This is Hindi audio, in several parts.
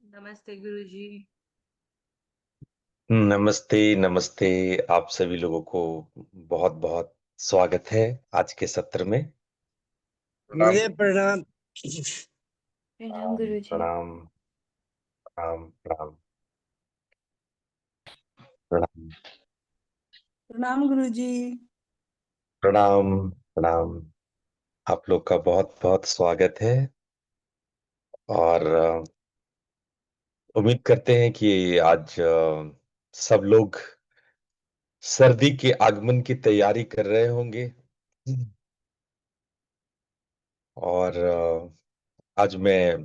नमस्ते गुरुजी। नमस्ते नमस्ते। आप सभी लोगों को बहुत बहुत स्वागत है आज के सत्र में। प्रणाम गुरुदेव प्रणाम। प्रणाम प्रणाम गुरुजी। प्रणाम प्रणाम प्रणाम प्रणाम प्रणाम गुरुजी। प्रणाम प्रणाम। आप लोग का बहुत बहुत स्वागत है। और उम्मीद करते हैं कि आज सब लोग सर्दी के आगमन की तैयारी कर रहे होंगे। और आज मैं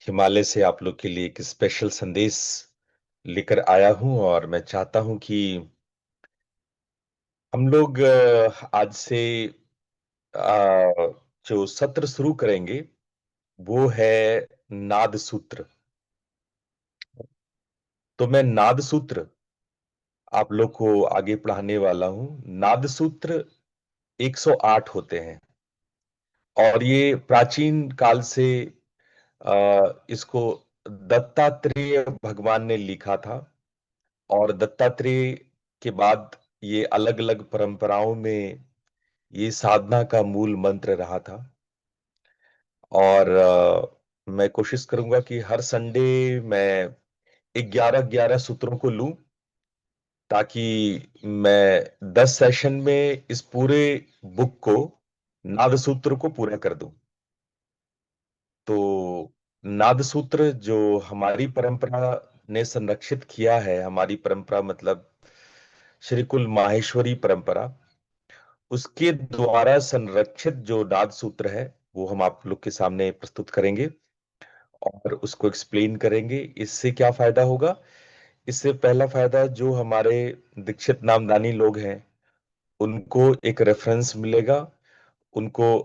हिमालय से आप लोग के लिए एक स्पेशल संदेश लेकर आया हूं, और मैं चाहता हूं कि हम लोग आज से अ, जो सत्र शुरू करेंगे वो है नाद सूत्र। तो मैं नाद सूत्र आप लोग को आगे पढ़ाने वाला हूं। नाद सूत्र 108 होते हैं, और ये प्राचीन काल से इसको दत्तात्रेय भगवान ने लिखा था। और दत्तात्रेय के बाद ये अलग अलग परंपराओं में ये साधना का मूल मंत्र रहा था। और मैं कोशिश करूंगा कि हर संडे मैं 11-11 सूत्रों को लूं, ताकि मैं 10 सेशन में इस पूरे बुक को, नाद सूत्र को पूरा कर दूं। तो नाद सूत्र जो हमारी परंपरा ने संरक्षित किया है, हमारी परंपरा मतलब श्री कुल माहेश्वरी परंपरा, उसके द्वारा संरक्षित जो नाद सूत्र है वो हम आप लोग के सामने प्रस्तुत करेंगे और उसको एक्सप्लेन करेंगे। इससे क्या फायदा होगा? इससे पहला फायदा, जो हमारे दीक्षित नामदानी लोग हैं उनको एक रेफरेंस मिलेगा। उनको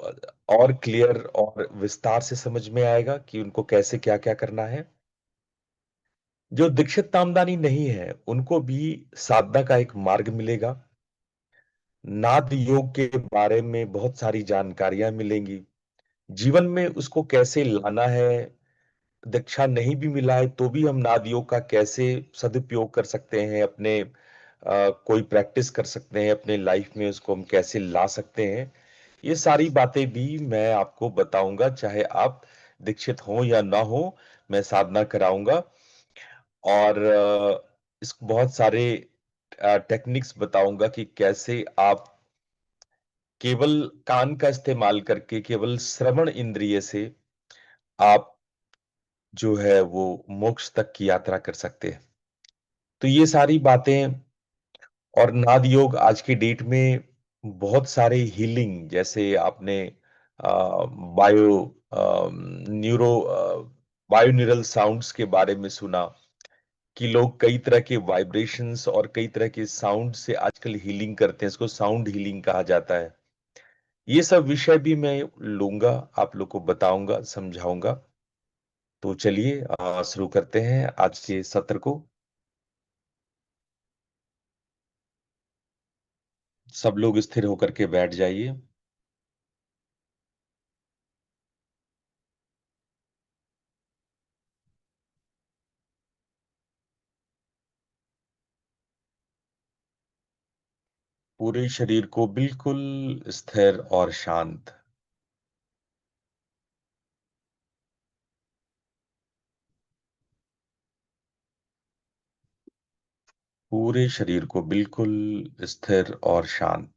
और क्लियर और विस्तार से समझ में आएगा कि उनको कैसे क्या क्या करना है। जो दीक्षित नामदानी नहीं है उनको भी साधना का एक मार्ग मिलेगा। नाद योग के बारे में बहुत सारी जानकारियां मिलेंगी। जीवन में उसको कैसे लाना है। दीक्षा नहीं भी मिला है तो भी हम नाद योग का कैसे सदुपयोग कर सकते हैं, अपने कोई प्रैक्टिस कर सकते हैं अपने लाइफ में, उसको हम कैसे ला सकते हैं। ये सारी बातें भी मैं आपको बताऊंगा, चाहे आप दीक्षित हो या ना हो, मैं साधना कराऊंगा। और इस बहुत सारे टेक्निक्स बताऊंगा कि कैसे आप केवल कान का इस्तेमाल करके, केवल श्रवण इंद्रिय से आप जो है वो मोक्ष तक की यात्रा कर सकते हैं। तो ये सारी बातें, और नाद योग आज की डेट में बहुत सारे हीलिंग, जैसे आपने bio neuro bio neural sounds के बारे में सुना कि लोग कई तरह के वाइब्रेशंस और कई तरह के साउंड से आजकल हीलिंग करते हैं। इसको साउंड हीलिंग कहा जाता है। ये सब विषय भी मैं लूंगा, आप लोग को बताऊंगा, समझाऊंगा। तो चलिए शुरू करते हैं आज के सत्र को। सब लोग स्थिर होकर के बैठ जाइए। पूरे शरीर को बिल्कुल स्थिर और शांत। पूरे शरीर को बिल्कुल स्थिर और शांत।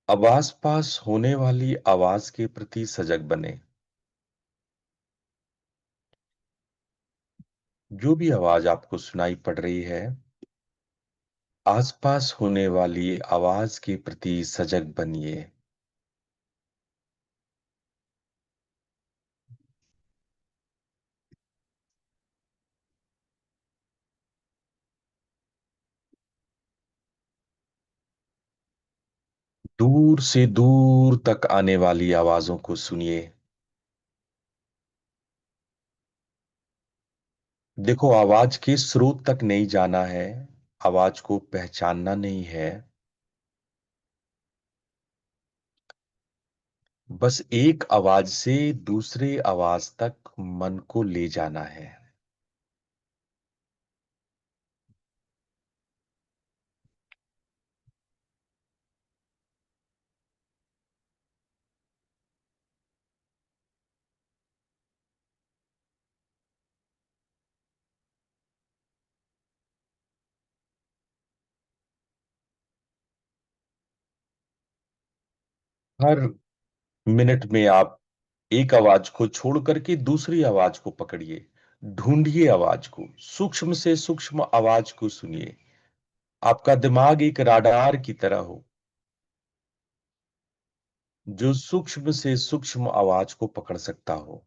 अब आसपास होने वाली आवाज के प्रति सजग बने। जो भी आवाज आपको सुनाई पड़ रही है, आसपास होने वाली आवाज के प्रति सजग बनिए। दूर से दूर तक आने वाली आवाजों को सुनिए। देखो, आवाज के स्रोत तक नहीं जाना है, आवाज को पहचानना नहीं है। बस एक आवाज से दूसरे आवाज तक मन को ले जाना है। हर मिनट में आप एक आवाज को छोड़ करके दूसरी आवाज को पकड़िए। ढूंढिए आवाज को, सूक्ष्म से सूक्ष्म आवाज को सुनिए। आपका दिमाग एक राडार की तरह हो, जो सूक्ष्म से सूक्ष्म आवाज को पकड़ सकता हो।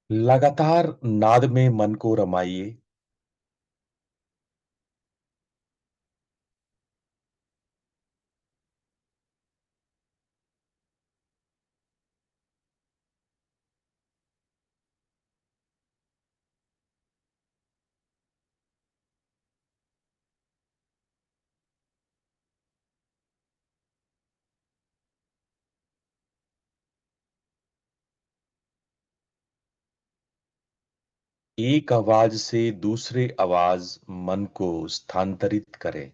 लगातार नाद में मन को रमाइए। एक आवाज से दूसरे आवाज मन को स्थानांतरित करें।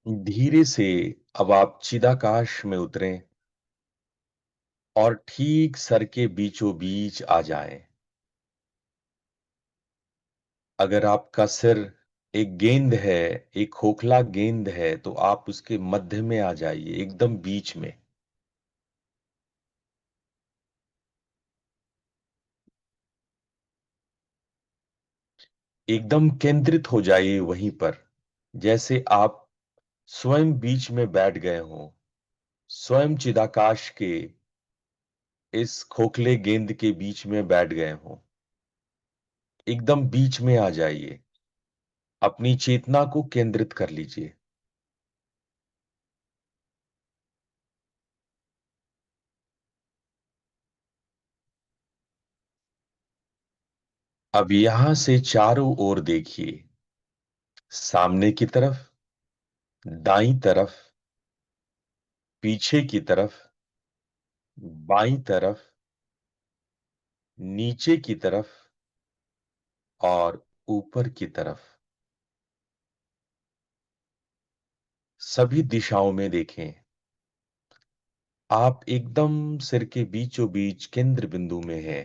धीरे से अब आप चिदाकाश में उतरें और ठीक सर के बीचों बीच आ जाएं। अगर आपका सिर एक गेंद है, एक खोखला गेंद है, तो आप उसके मध्य में आ जाइए, एकदम बीच में। एकदम केंद्रित हो जाइए वहीं पर, जैसे आप स्वयं बीच में बैठ गए हों, स्वयं चिदाकाश के इस खोखले गेंद के बीच में बैठ गए हों। एकदम बीच में आ जाइए। अपनी चेतना को केंद्रित कर लीजिए। अब यहां से चारों ओर देखिए। सामने की तरफ, दाईं तरफ, पीछे की तरफ, बाईं तरफ, नीचे की तरफ और ऊपर की तरफ, सभी दिशाओं में देखें। आप एकदम सिर के बीचों बीच केंद्र बिंदु में हैं।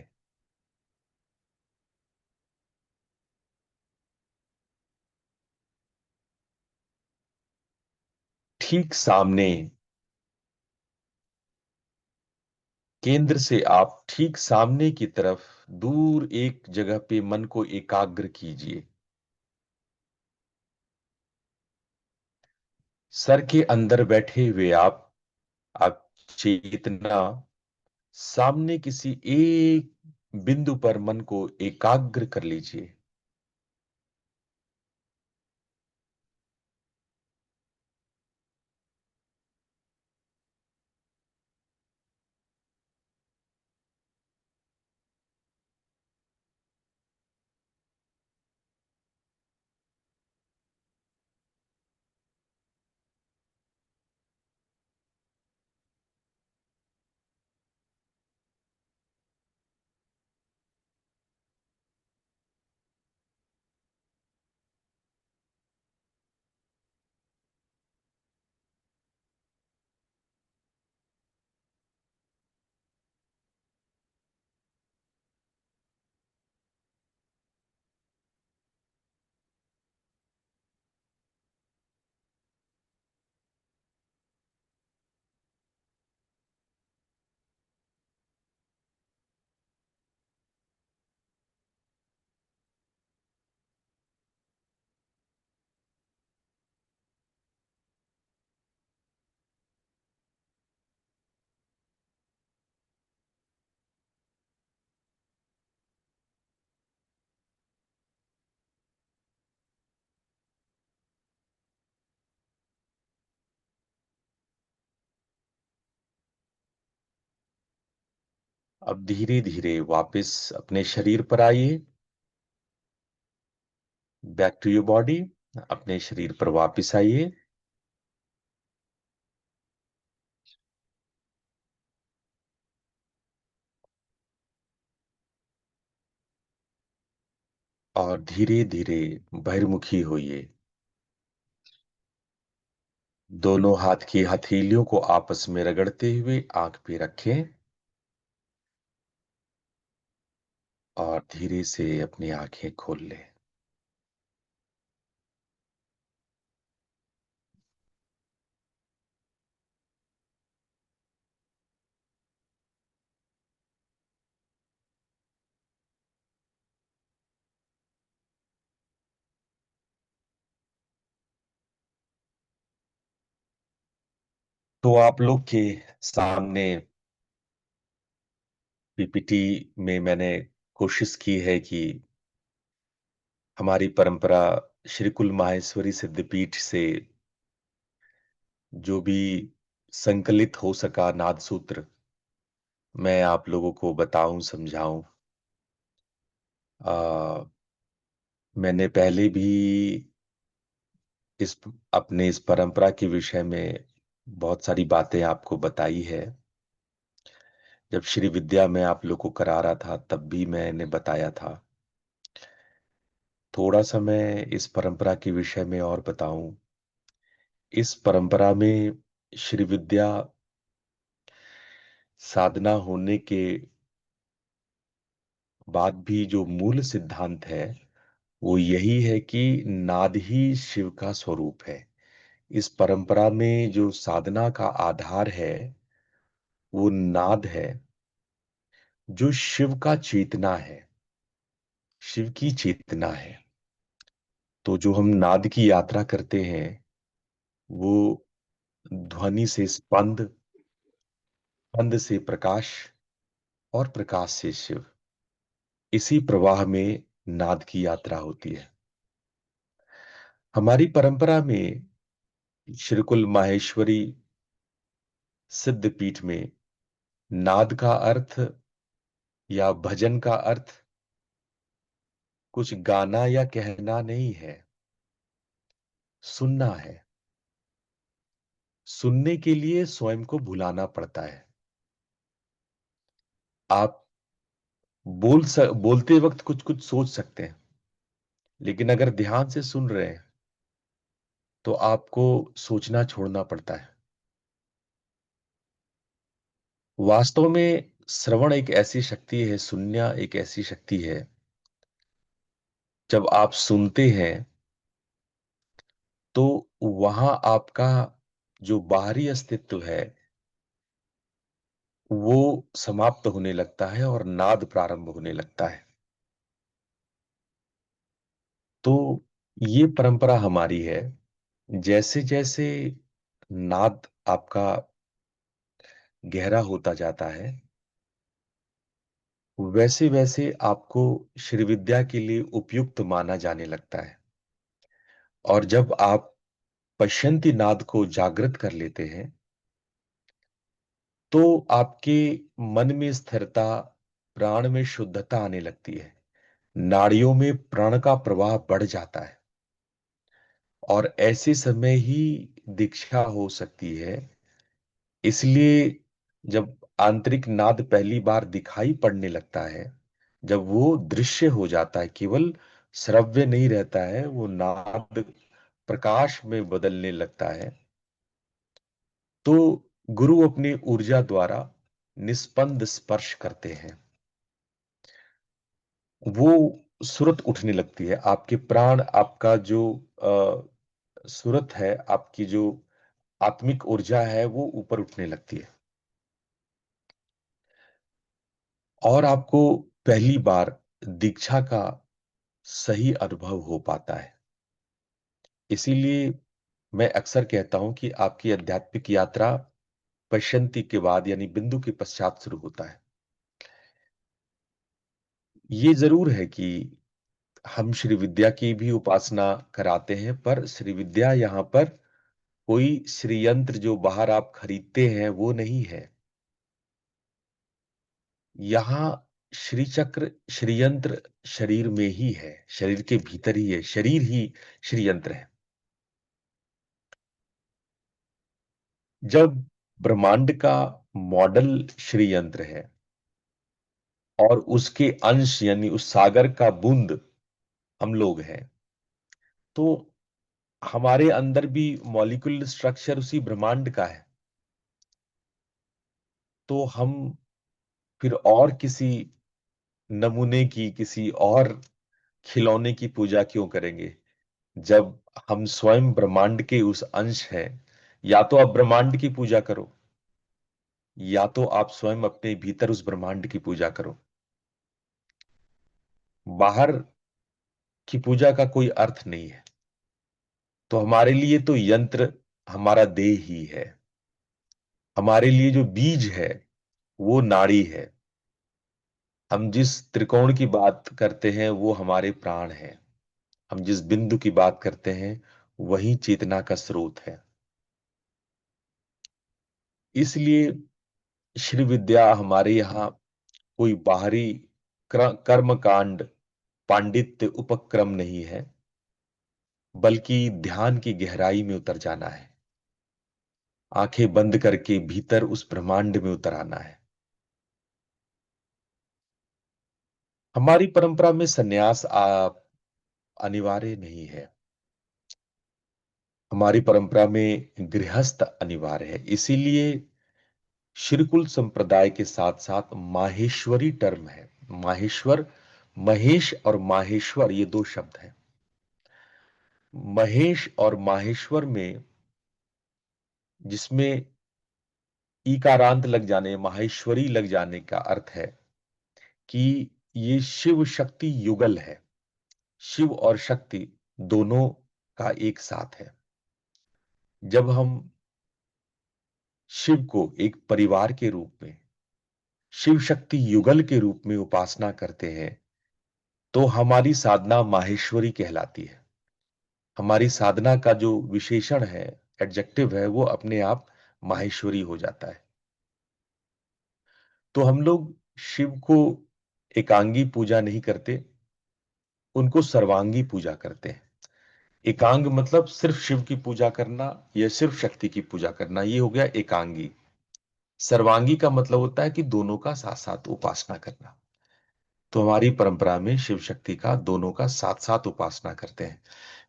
ठीक सामने, केंद्र से आप ठीक सामने की तरफ दूर एक जगह पे मन को एकाग्र कीजिए। सर के अंदर बैठे हुए आप चेतना सामने किसी एक बिंदु पर मन को एकाग्र कर लीजिए। अब धीरे धीरे वापस अपने शरीर पर आइए। Back to your body. अपने शरीर पर वापस आइए। और धीरे धीरे बहिर्मुखी होइए। दोनों हाथ की हथेलियों को आपस में रगड़ते हुए आंख पे रखें और धीरे से अपनी आंखें खोल लें। तो आप लोग के सामने पीपीटी में मैंने कोशिश की है कि हमारी परंपरा श्री कुल माहेश्वरी सिद्धपीठ से जो भी संकलित हो सका नाद सूत्र मैं आप लोगों को बताऊं, समझाऊं। मैंने पहले भी इस अपने इस परंपरा के विषय में बहुत सारी बातें आपको बताई है। जब श्री विद्या में आप लोग को करा रहा था तब भी मैंने बताया था। थोड़ा सा मैं इस परंपरा के विषय में और बताऊं। इस परंपरा में श्री विद्या साधना होने के बाद भी जो मूल सिद्धांत है वो यही है कि नाद ही शिव का स्वरूप है। इस परंपरा में जो साधना का आधार है वो नाद है, जो शिव का चेतना है, शिव की चेतना है। तो जो हम नाद की यात्रा करते हैं वो ध्वनि से स्पंद, स्पंद से प्रकाश और प्रकाश से शिव, इसी प्रवाह में नाद की यात्रा होती है। हमारी परंपरा में श्रीकुल माहेश्वरी सिद्धपीठ में नाद का अर्थ या भजन का अर्थ कुछ गाना या कहना नहीं है, सुनना है। सुनने के लिए स्वयं को भुलाना पड़ता है। आप बोलते वक्त कुछ कुछ सोच सकते हैं, लेकिन अगर ध्यान से सुन रहे हैं तो आपको सोचना छोड़ना पड़ता है। वास्तव में श्रवण एक ऐसी शक्ति है, सुनना एक ऐसी शक्ति है, जब आप सुनते हैं तो वहां आपका जो बाहरी अस्तित्व है वो समाप्त होने लगता है और नाद प्रारंभ होने लगता है। तो ये परंपरा हमारी है। जैसे जैसे नाद आपका गहरा होता जाता है वैसे वैसे आपको श्री विद्या के लिए उपयुक्त माना जाने लगता है। और जब आप पश्यंती नाद को जागृत कर लेते हैं तो आपके मन में स्थिरता, प्राण में शुद्धता आने लगती है, नाड़ियों में प्राण का प्रवाह बढ़ जाता है और ऐसे समय ही दीक्षा हो सकती है। इसलिए जब आंतरिक नाद पहली बार दिखाई पड़ने लगता है, जब वो दृश्य हो जाता है, केवल श्रव्य नहीं रहता है, वो नाद प्रकाश में बदलने लगता है, तो गुरु अपनी ऊर्जा द्वारा निस्पंद स्पर्श करते हैं। वो सुरत उठने लगती है, आपके प्राण, आपका जो सुरत है, आपकी जो आत्मिक ऊर्जा है वो ऊपर उठने लगती है और आपको पहली बार दीक्षा का सही अनुभव हो पाता है। इसीलिए मैं अक्सर कहता हूं कि आपकी आध्यात्मिक यात्रा पश्यंती के बाद यानी बिंदु के पश्चात शुरू होता है। ये जरूर है कि हम श्री विद्या की भी उपासना कराते हैं, पर श्री विद्या यहाँ पर कोई श्री यंत्र जो बाहर आप खरीदते हैं वो नहीं है। यहाँ श्री चक्र श्रीयंत्र शरीर में ही है, शरीर के भीतर ही है, शरीर ही श्रीयंत्र है। जब ब्रह्मांड का मॉडल श्रीयंत्र है और उसके अंश यानी उस सागर का बूंद हम लोग हैं, तो हमारे अंदर भी मॉलिक्यूलर स्ट्रक्चर उसी ब्रह्मांड का है। तो हम फिर और किसी नमूने की, किसी और खिलौने की पूजा क्यों करेंगे, जब हम स्वयं ब्रह्मांड के उस अंश हैं। या तो आप ब्रह्मांड की पूजा करो, या तो आप स्वयं अपने भीतर उस ब्रह्मांड की पूजा करो। बाहर की पूजा का कोई अर्थ नहीं है। तो हमारे लिए तो यंत्र हमारा देह ही है। हमारे लिए जो बीज है वो नाड़ी है। हम जिस त्रिकोण की बात करते हैं वो हमारे प्राण है। हम जिस बिंदु की बात करते हैं वही चेतना का स्रोत है। इसलिए श्री विद्या हमारे यहाँ कोई बाहरी कर्म कांड, पांडित्य, उपक्रम नहीं है, बल्कि ध्यान की गहराई में उतर जाना है। आंखें बंद करके भीतर उस ब्रह्मांड में उतर आना है। हमारी परंपरा में सन्यास अनिवार्य नहीं है। हमारी परंपरा में गृहस्थ अनिवार्य है। इसीलिए श्रीकुल संप्रदाय के साथ साथ माहेश्वरी टर्म है। माहेश्वर, महेश और माहेश्वर ये दो शब्द हैं। महेश और माहेश्वर में, जिसमें ईकारांत लग जाने, माहेश्वरी लग जाने का अर्थ है कि ये शिव शक्ति युगल है। शिव और शक्ति दोनों का एक साथ है। जब हम शिव को एक परिवार के रूप में, शिव शक्ति युगल के रूप में उपासना करते हैं, तो हमारी साधना माहेश्वरी कहलाती है। हमारी साधना का जो विशेषण है, एडजेक्टिव है, वो अपने आप माहेश्वरी हो जाता है। तो हम लोग शिव को एकांगी पूजा नहीं करते, उनको सर्वांगी पूजा करते हैं। एकांग मतलब सिर्फ शिव की पूजा करना या सिर्फ शक्ति की पूजा करना, ये हो गया एकांगी। सर्वांगी का मतलब होता है कि दोनों का साथ साथ उपासना करना। तो हमारी परंपरा में शिव शक्ति का दोनों का साथ साथ उपासना करते हैं,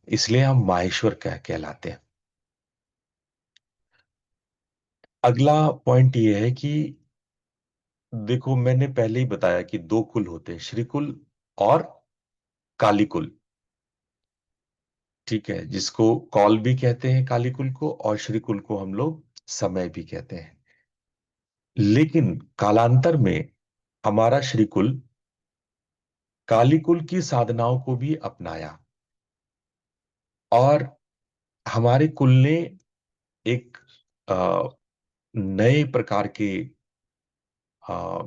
इसलिए हम माहेश्वर कहलाते हैं। अगला पॉइंट ये है कि देखो, मैंने पहले ही बताया कि दो कुल होते हैं, श्रीकुल और कालीकुल। ठीक है, जिसको कौल भी कहते हैं कालीकुल को, और श्रीकुल को हम लोग समय भी कहते हैं। लेकिन कालांतर में हमारा श्रीकुल कालीकुल की साधनाओं को भी अपनाया, और हमारे कुल ने एक नए प्रकार के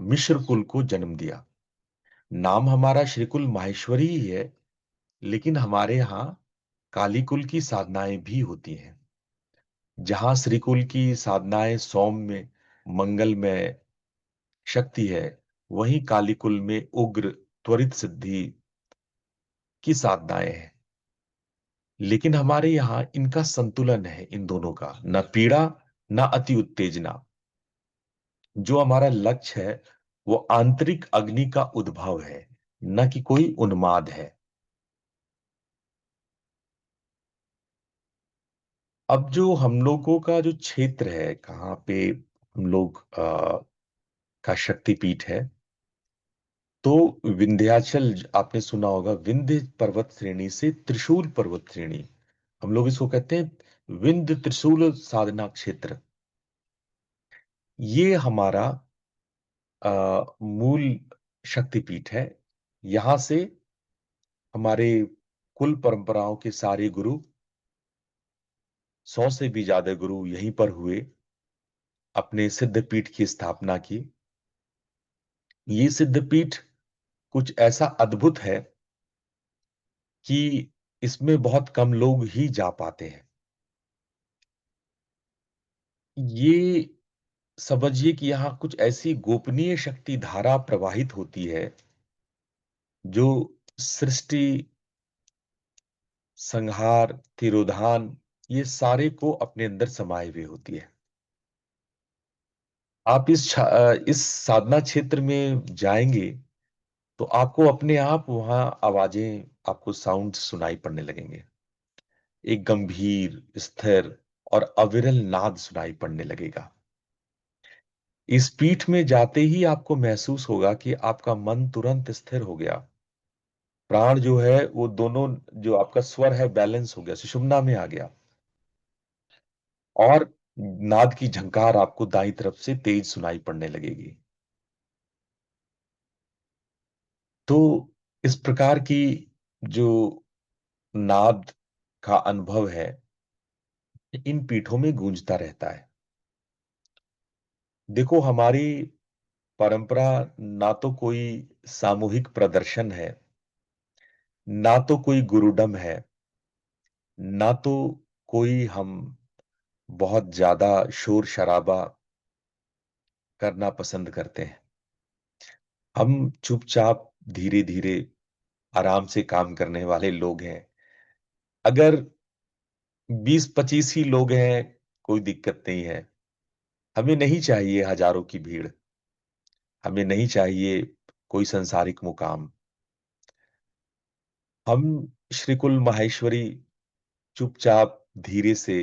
मिश्र कुल को जन्म दिया। नाम हमारा श्रीकुल माहेश्वरी ही है, लेकिन हमारे यहाँ काली कुल की साधनाएं भी होती हैं। जहां श्रीकुल की साधनाएं सौम्य, मंगल में शक्ति है, वहीं काली कुल में उग्र, त्वरित सिद्धि की साधनाएं हैं। लेकिन हमारे यहाँ इनका संतुलन है, इन दोनों का, न पीड़ा न अति उत्तेजना। जो हमारा लक्ष्य है वो आंतरिक अग्नि का उद्भव है, न कि कोई उन्माद है। अब जो हम लोगों का जो क्षेत्र है, कहाँ पे हम लोग का शक्तिपीठ है, तो विंध्याचल, आपने सुना होगा, विंध्य पर्वत श्रेणी से त्रिशूल पर्वत श्रेणी, हम लोग इसको कहते हैं विंध्य त्रिशूल साधना क्षेत्र। ये हमारा मूल शक्तिपीठ है। यहां से हमारे कुल परंपराओं के सारे गुरु, 100 से भी ज्यादा गुरु यहीं पर हुए, अपने सिद्धपीठ की स्थापना की। ये सिद्धपीठ कुछ ऐसा अद्भुत है कि इसमें बहुत कम लोग ही जा पाते हैं। ये समझिए कि यहां कुछ ऐसी गोपनीय शक्ति धारा प्रवाहित होती है जो सृष्टि, संहार, तिरोधान, ये सारे को अपने अंदर समाये हुए होती है। आप इस साधना क्षेत्र में जाएंगे तो आपको अपने आप वहां आवाजें, आपको साउंड सुनाई पड़ने लगेंगे। एक गंभीर, स्थिर और अविरल नाद सुनाई पड़ने लगेगा। इस पीठ में जाते ही आपको महसूस होगा कि आपका मन तुरंत स्थिर हो गया। प्राण जो है वो दोनों, जो आपका स्वर है, बैलेंस हो गया, सुषुम्ना में आ गया। और नाद की झंकार आपको दाईं तरफ से तेज सुनाई पड़ने लगेगी। तो इस प्रकार की जो नाद का अनुभव है, इन पीठों में गूंजता रहता है। देखो, हमारी परंपरा ना तो कोई सामूहिक प्रदर्शन है, ना तो कोई गुरुडम है, ना तो कोई हम बहुत ज्यादा शोर शराबा करना पसंद करते हैं। हम चुपचाप, धीरे धीरे, आराम से काम करने वाले लोग हैं। अगर 20-25 ही लोग हैं, कोई दिक्कत नहीं है। हमें नहीं चाहिए हजारों की भीड़, हमें नहीं चाहिए कोई सांसारिक मुकाम। हम श्रीकुल माहेश्वरी चुपचाप, धीरे से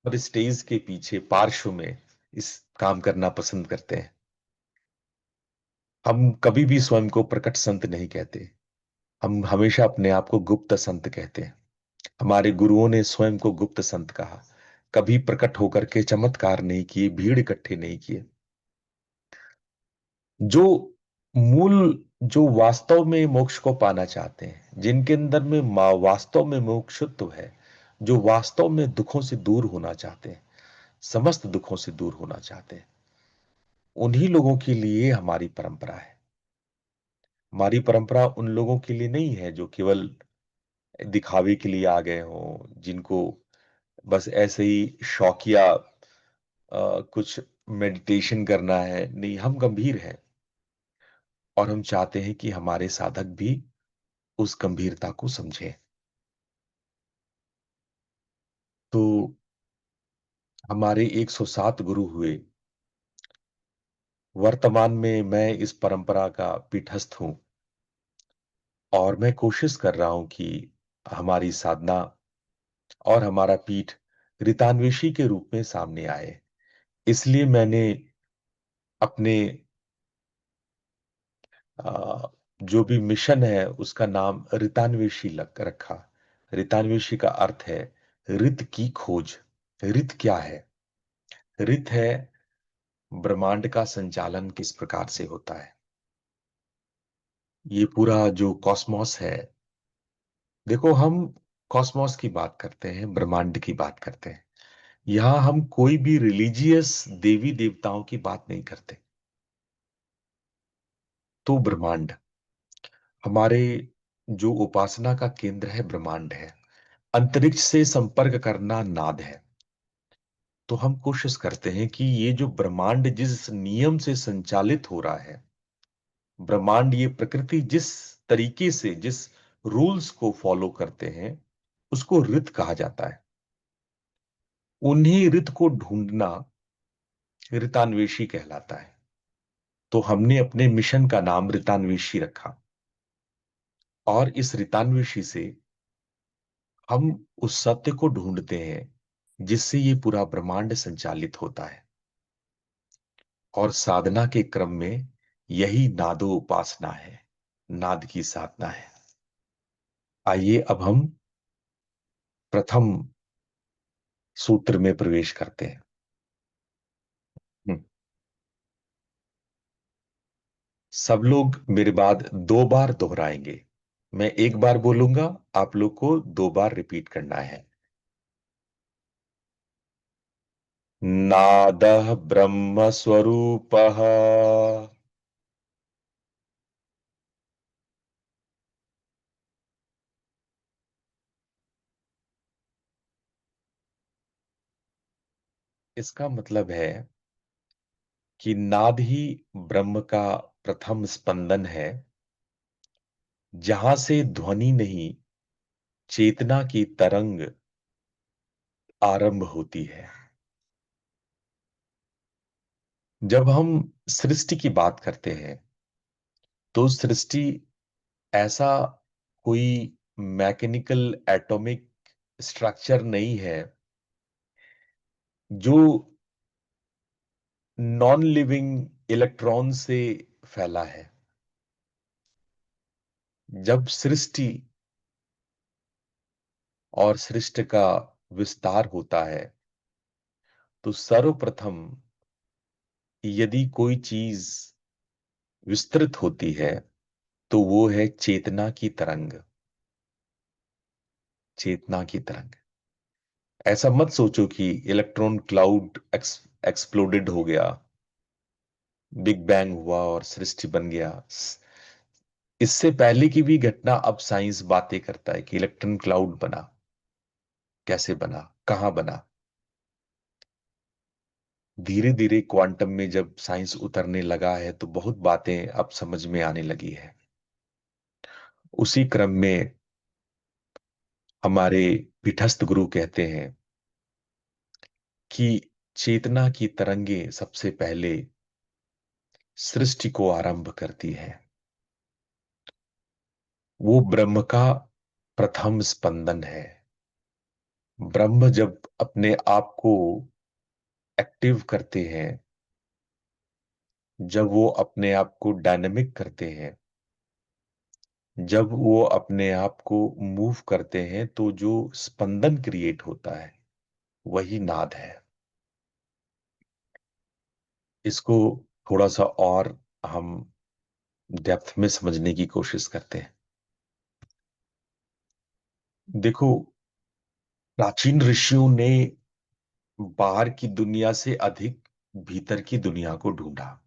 और स्टेज के पीछे पार्श्व में इस काम करना पसंद करते हैं। हम कभी भी स्वयं को प्रकट संत नहीं कहते, हम हमेशा अपने आप को गुप्त संत कहते हैं। हमारे गुरुओं ने स्वयं को गुप्त संत कहा, कभी प्रकट होकर के चमत्कार नहीं किए, भीड़ इकट्ठे नहीं किए। जो मूल, जो वास्तव में मोक्ष को पाना चाहते हैं, जिनके अंदर में वास्तव में मोक्षत्व है, जो वास्तव में दुखों से दूर होना चाहते हैं, समस्त दुखों से दूर होना चाहते हैं, उन्हीं लोगों के लिए हमारी परंपरा है। हमारी परंपरा उन लोगों के लिए नहीं है जो केवल दिखावे के लिए आ गए हों, जिनको बस ऐसे ही शौकिया कुछ मेडिटेशन करना है। नहीं, हम गंभीर हैं और हम चाहते हैं कि हमारे साधक भी उस गंभीरता को समझें। तो हमारे 107 गुरु हुए। वर्तमान में मैं इस परंपरा का पीठस्थ हूं और मैं कोशिश कर रहा हूं कि हमारी साधना और हमारा पीठ रितान्वेषी के रूप में सामने आए। इसलिए मैंने अपने जो भी मिशन है उसका नाम रितान्वेषी लग रखा। रितान्वेषी का अर्थ है रित की खोज। रित क्या है? रित है ब्रह्मांड का संचालन किस प्रकार से होता है। ये पूरा जो कॉस्मोस है, देखो, हम कॉस्मोस की बात करते हैं, ब्रह्मांड की बात करते हैं। यहां हम कोई भी रिलीजियस देवी देवताओं की बात नहीं करते। तो ब्रह्मांड, हमारे जो उपासना का केंद्र है, ब्रह्मांड है। अंतरिक्ष से संपर्क करना नाद है। तो हम कोशिश करते हैं कि ये जो ब्रह्मांड जिस नियम से संचालित हो रहा है, ब्रह्मांड, ये प्रकृति जिस तरीके से, जिस रूल्स को फॉलो करते हैं, उसको रित कहा जाता है। उन्हीं रित को ढूंढना रितान्वेषी कहलाता है। तो हमने अपने मिशन का नाम रितान्वेषी रखा और इस रितान्वेषी से हम उस सत्य को ढूंढते हैं जिससे ये पूरा ब्रह्मांड संचालित होता है। और साधना के क्रम में यही नादो उपासना है, नाद की साधना है। आइए अब हम प्रथम सूत्र में प्रवेश करते हैं। हम्म, सब लोग मेरे बाद 2 बार दोहराएंगे। मैं एक बार बोलूंगा, आप लोग को 2 बार रिपीट करना है। नादः ब्रह्म स्वरूपः। इसका मतलब है कि नाद ही ब्रह्म का प्रथम स्पंदन है, जहां से ध्वनि नहीं, चेतना की तरंग आरंभ होती है। जब हम सृष्टि की बात करते हैं तो सृष्टि ऐसा कोई मैकेनिकल एटॉमिक स्ट्रक्चर नहीं है जो नॉन लिविंग इलेक्ट्रॉन से फैला है। जब सृष्टि और सृष्टि का विस्तार होता है तो सर्वप्रथम यदि कोई चीज विस्तृत होती है तो वो है चेतना की तरंग। चेतना की तरंग। ऐसा मत सोचो कि इलेक्ट्रॉन क्लाउड एक्सप्लोडेड हो गया, बिग बैंग हुआ और सृष्टि बन गया। इससे पहले की भी घटना अब साइंस बातें करता है कि इलेक्ट्रॉन क्लाउड बना, कैसे बना, कहां बना। धीरे धीरे क्वांटम में जब साइंस उतरने लगा है तो बहुत बातें अब समझ में आने लगी है। उसी क्रम में हमारे पीठस्थ गुरु कहते हैं कि चेतना की तरंगे सबसे पहले सृष्टि को आरंभ करती है। वो ब्रह्म का प्रथम स्पंदन है। ब्रह्म जब अपने आप को एक्टिव करते हैं, जब वो अपने आप को डायनेमिक करते हैं, जब वो अपने आप को मूव करते हैं, तो जो स्पंदन क्रिएट होता है वही नाद है। इसको थोड़ा सा और हम डेप्थ में समझने की कोशिश करते हैं। देखो, प्राचीन ऋषियों ने बाहर की दुनिया से अधिक भीतर की दुनिया को ढूंढा।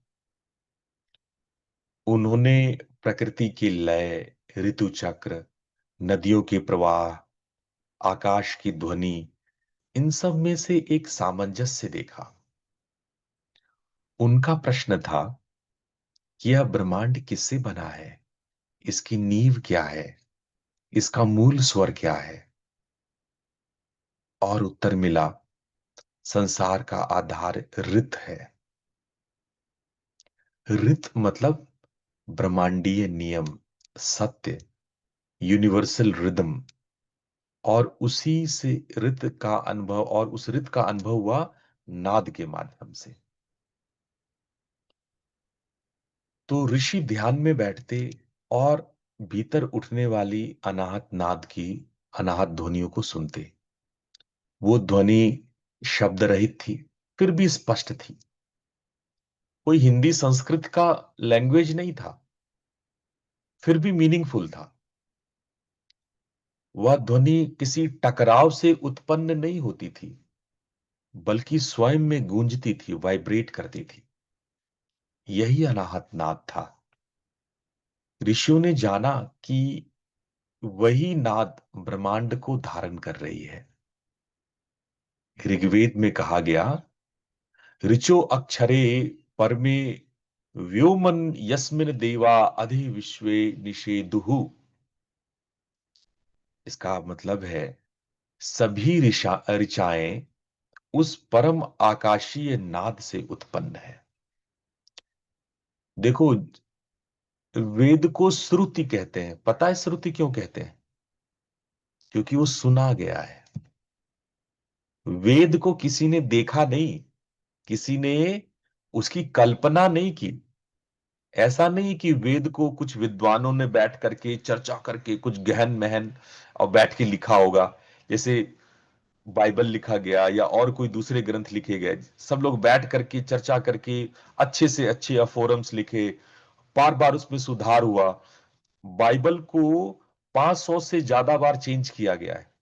उन्होंने प्रकृति की लय, ऋतु चक्र, नदियों के प्रवाह, आकाश की ध्वनि, इन सब में से एक सामंजस्य देखा। उनका प्रश्न था कि यह ब्रह्मांड किससे बना है, इसकी नींव क्या है, इसका मूल स्वर क्या है। और उत्तर मिला, संसार का आधार ऋत है। ऋत मतलब ब्रह्मांडीय नियम, सत्य, यूनिवर्सल रिदम। और उसी से ऋत का अनुभव, और उस ऋत का अनुभव हुआ नाद के माध्यम से। तो ऋषि ध्यान में बैठते और भीतर उठने वाली अनाहत नाद की, अनाहत ध्वनियों को सुनते। वो ध्वनि शब्द रहित थी, फिर भी स्पष्ट थी। कोई हिंदी संस्कृत का लैंग्वेज नहीं था, फिर भी मीनिंगफुल था। वह ध्वनि किसी टकराव से उत्पन्न नहीं होती थी, बल्कि स्वयं में गूंजती थी, वाइब्रेट करती थी। यही अनाहत नाद था। ऋषियों ने जाना कि वही नाद ब्रह्मांड को धारण कर रही है। ऋग्वेद में कहा गया, ऋचो अक्षरे परमे व्योमन यस्मिन देवा अधि विश्वे निषेदुहु। इसका मतलब है सभी ऋचाएं उस परम आकाशीय नाद से उत्पन्न है। देखो, वेद को श्रुति कहते हैं। पता है श्रुति क्यों कहते हैं? क्योंकि वो सुना गया है। वेद को किसी ने देखा नहीं, किसी ने उसकी कल्पना नहीं की। ऐसा नहीं कि वेद को कुछ विद्वानों ने बैठ करके चर्चा करके कुछ गहन महन और बैठ के लिखा होगा। जैसे बाइबल लिखा गया या और कोई दूसरे ग्रंथ लिखे गए, सब लोग बैठ करके चर्चा करके अच्छे से अच्छे फोरम्स लिखे, बार बार उसमें सुधार हुआ। बाइबल को 500 से ज्यादा बार चेंज किया गया है।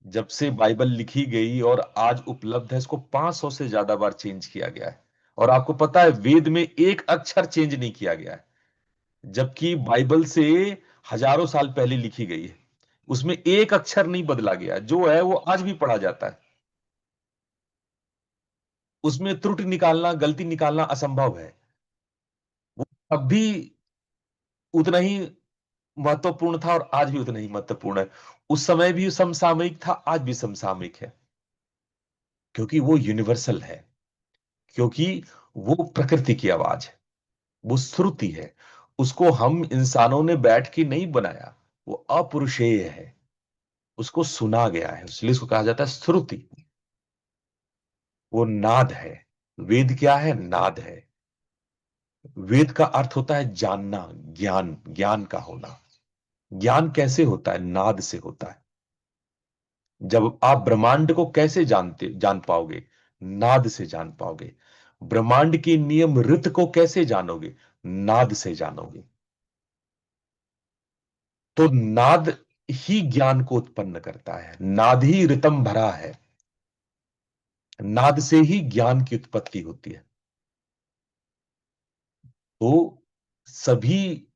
जब से बाइबल लिखी गई और आज उपलब्ध है, इसको 500 से ज्यादा बार चेंज किया गया है। और आपको पता है, वेद में एक अक्षर चेंज नहीं किया गया है, जबकि बाइबल से हजारों साल पहले लिखी गई है। उसमें एक अक्षर नहीं बदला गया, जो है वो आज भी पढ़ा जाता है। उसमें त्रुटि निकालना, गलती निकालना असंभव है। वो अब भी उतना ही महत्वपूर्ण था और आज भी उतना ही महत्वपूर्ण है। उस समय भी समसामयिक था, आज भी समसामयिक है, क्योंकि वो यूनिवर्सल है, क्योंकि वो प्रकृति की आवाज है, वो श्रुति है। उसको हम इंसानों ने बैठ के नहीं बनाया, वो अपरुषेय है, उसको सुना गया है, इसलिए उसको कहा जाता है श्रुति। वो नाद है। वेद क्या है? नाद है। वेद का अर्थ होता है जानना, ज्ञान, ज्ञान का होना। ज्ञान कैसे होता है? नाद से होता है। जब आप ब्रह्मांड को कैसे जान पाओगे? नाद से जान पाओगे। ब्रह्मांड के नियम ऋत को कैसे जानोगे? नाद से जानोगे। तो नाद ही ज्ञान को उत्पन्न करता है, नाद ही ऋतम भरा है। नाद से ही ज्ञान की उत्पत्ति होती है। तो सभी,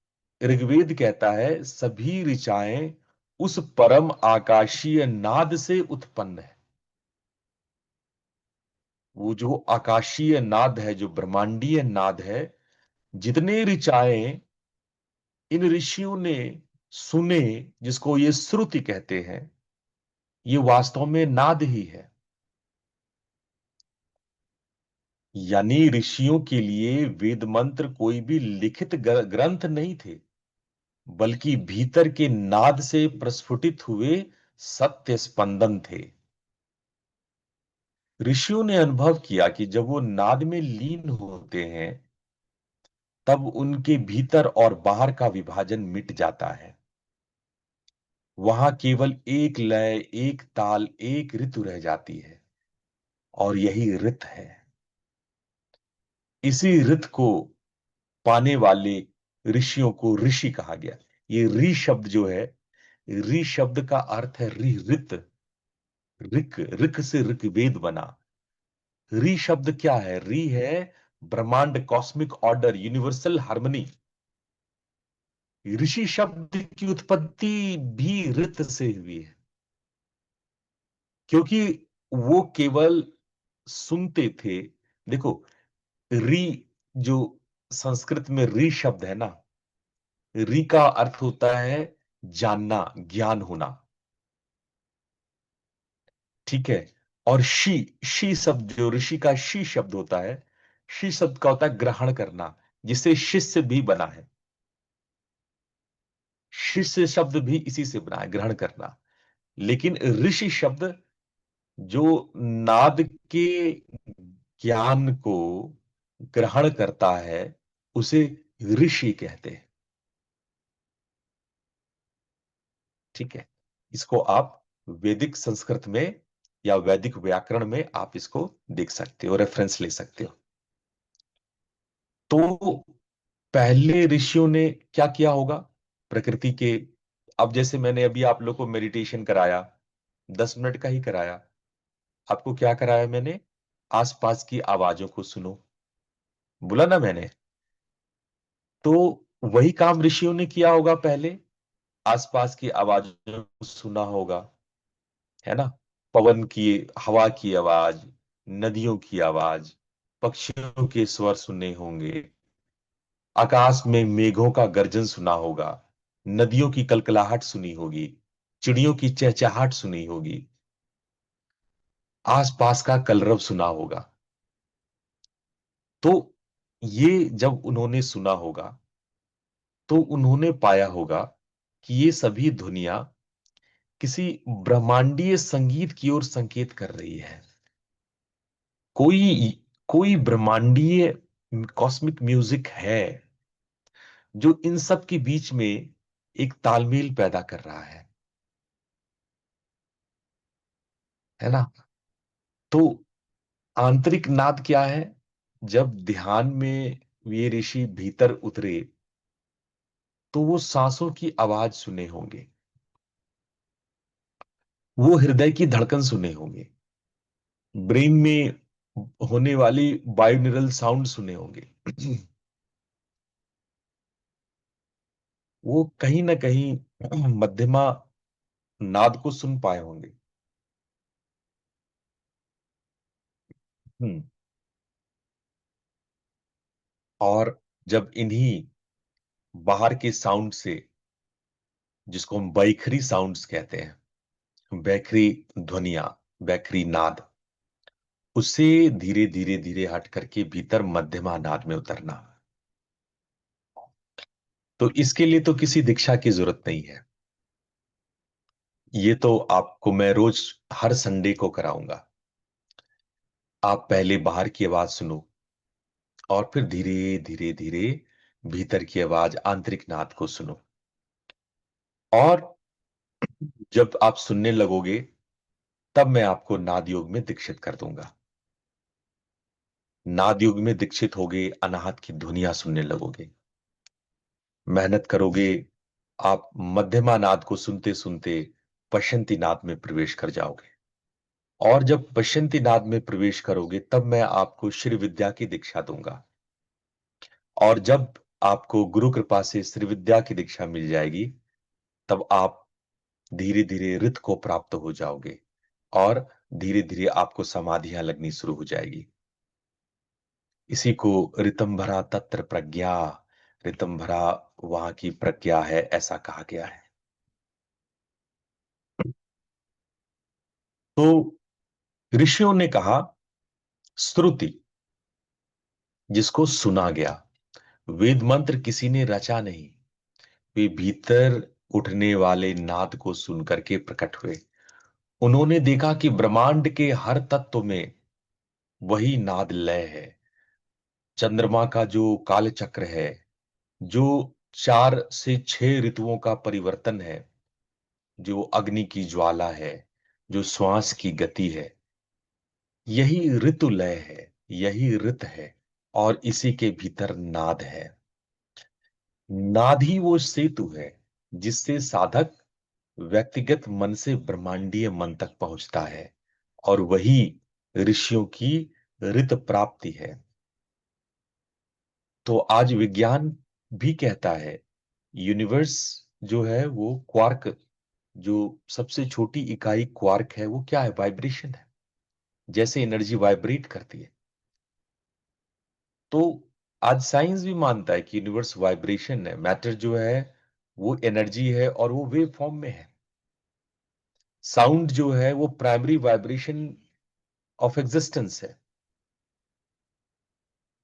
ऋग्वेद कहता है सभी ऋचाएं उस परम आकाशीय नाद से उत्पन्न है। वो जो आकाशीय नाद है, जो ब्रह्मांडीय नाद है, जितने ऋचाएं इन ऋषियों ने सुने, जिसको ये श्रुति कहते हैं, ये वास्तव में नाद ही है। यानी ऋषियों के लिए वेद मंत्र कोई भी लिखित ग्रंथ नहीं थे, बल्कि भीतर के नाद से प्रस्फुटित हुए सत्य स्पंदन थे। ऋषियों ने अनुभव किया कि जब वो नाद में लीन होते हैं, तब उनके भीतर और बाहर का विभाजन मिट जाता है। वहां केवल एक लय, एक ताल, एक ऋतु रह जाती है, और यही ऋत है। इसी ऋत को पाने वाले ऋषियों को ऋषि कहा गया। ये ऋ शब्द जो है, ऋ शब्द का अर्थ है ऋ, ऋत, ऋक, ऋक से ऋग्वेद बना। ऋ शब्द क्या है? ऋ है ब्रह्मांड, कॉस्मिक ऑर्डर, यूनिवर्सल हार्मनी। ऋषि शब्द की उत्पत्ति भी ऋत से हुई है, क्योंकि वो केवल सुनते थे। देखो, री, जो संस्कृत में री शब्द है ना, री का अर्थ होता है जानना, ज्ञान होना, ठीक है। और शी शब्द, जो ऋषि का शी शब्द होता है, शी शब्द का होता है ग्रहण करना, जिसे शिष्य भी बना है। शिष्य शब्द भी इसी से बना है, ग्रहण करना। लेकिन ऋषि शब्द जो नाद के ज्ञान को ग्रहण करता है, उसे ऋषि कहते हैं, ठीक है। इसको आप वैदिक संस्कृत में या वैदिक व्याकरण में आप इसको देख सकते हो, रेफरेंस ले सकते हो। तो पहले ऋषियों ने क्या किया होगा प्रकृति के? अब जैसे मैंने अभी आप लोग को मेडिटेशन कराया, 10 मिनट का ही कराया। आपको क्या कराया मैंने? आसपास की आवाजों को सुनो, बोला ना मैंने। तो वही काम ऋषियों ने किया होगा पहले, आसपास की आवाजों को सुना होगा, है ना। पवन की, हवा की आवाज, नदियों की आवाज, पक्षियों के स्वर सुने होंगे, आकाश में मेघों का गर्जन सुना होगा, नदियों की कलकलाहट सुनी होगी, चिड़ियों की चहचहाहट सुनी होगी, आसपास का कलरव सुना होगा। तो ये जब उन्होंने सुना होगा, तो उन्होंने पाया होगा कि ये सभी ध्वनियां किसी ब्रह्मांडीय संगीत की ओर संकेत कर रही है। कोई कोई ब्रह्मांडीय कॉस्मिक म्यूजिक है, जो इन सब के बीच में एक तालमेल पैदा कर रहा है ना। तो आंतरिक नाद क्या है? जब ध्यान में ये ऋषि भीतर उतरे, तो वो सांसों की आवाज सुने होंगे, वो हृदय की धड़कन सुने होंगे, ब्रेन में होने वाली बायोन्यूरल साउंड सुने होंगे। वो कहीं ना कहीं मध्यमा नाद को सुन पाए होंगे। हम्म और जब इन्हीं बाहर के साउंड से, जिसको हम बैखरी साउंड्स कहते हैं, बैखरी ध्वनिया, बैखरी नाद, उससे धीरे धीरे धीरे हट करके भीतर मध्यमा नाद में उतरना। तो इसके लिए तो किसी दीक्षा की जरूरत नहीं है। ये तो आपको मैं रोज हर संडे को कराऊंगा। आप पहले बाहर की आवाज सुनो और फिर धीरे धीरे धीरे भीतर की आवाज, आंतरिक नाद को सुनो। और जब आप सुनने लगोगे तब मैं आपको नाद योग में दीक्षित कर दूंगा। नाद योग में दीक्षित होगे, अनाहत की धुनिया सुनने लगोगे, मेहनत करोगे, आप मध्यमा नाद को सुनते सुनते पश्चंती नाद में प्रवेश कर जाओगे। और जब पश्चंती नाद में प्रवेश करोगे तब मैं आपको श्री विद्या की दीक्षा दूंगा। और जब आपको गुरु कृपा से श्री विद्या की दीक्षा मिल जाएगी तब आप धीरे धीरे रित को प्राप्त हो जाओगे और धीरे धीरे आपको समाधियां लगनी शुरू हो जाएगी। इसी को रितम भरा तत्र प्रज्ञा, रितम भरा वहां की प्रज्ञा है, ऐसा कहा गया है। तो ऋषियों ने कहा श्रुति, जिसको सुना गया, वेद मंत्र किसी ने रचा नहीं, वे भीतर उठने वाले नाद को सुन करके प्रकट हुए। उन्होंने देखा कि ब्रह्मांड के हर तत्व में वही नाद लय है। चंद्रमा का जो काल चक्र है, जो 4 से 6 ऋतुओं का परिवर्तन है, जो अग्नि की ज्वाला है, जो श्वास की गति है, यही ऋतु लय है, यही ऋत है। और इसी के भीतर नाद है। नाद ही वो सेतु है जिससे साधक व्यक्तिगत मन से ब्रह्मांडीय मन तक पहुंचता है। और वही ऋषियों की ऋत प्राप्ति है। तो आज विज्ञान भी कहता है यूनिवर्स जो है वो क्वार्क, जो सबसे छोटी इकाई क्वार्क है, वो क्या है? वाइब्रेशन है। जैसे एनर्जी वाइब्रेट करती है, तो आज साइंस भी मानता है कि यूनिवर्स वाइब्रेशन है। मैटर जो है वो एनर्जी है और वो वेव फॉर्म में है। साउंड जो है वो प्राइमरी वाइब्रेशन ऑफ एग्जिस्टेंस है।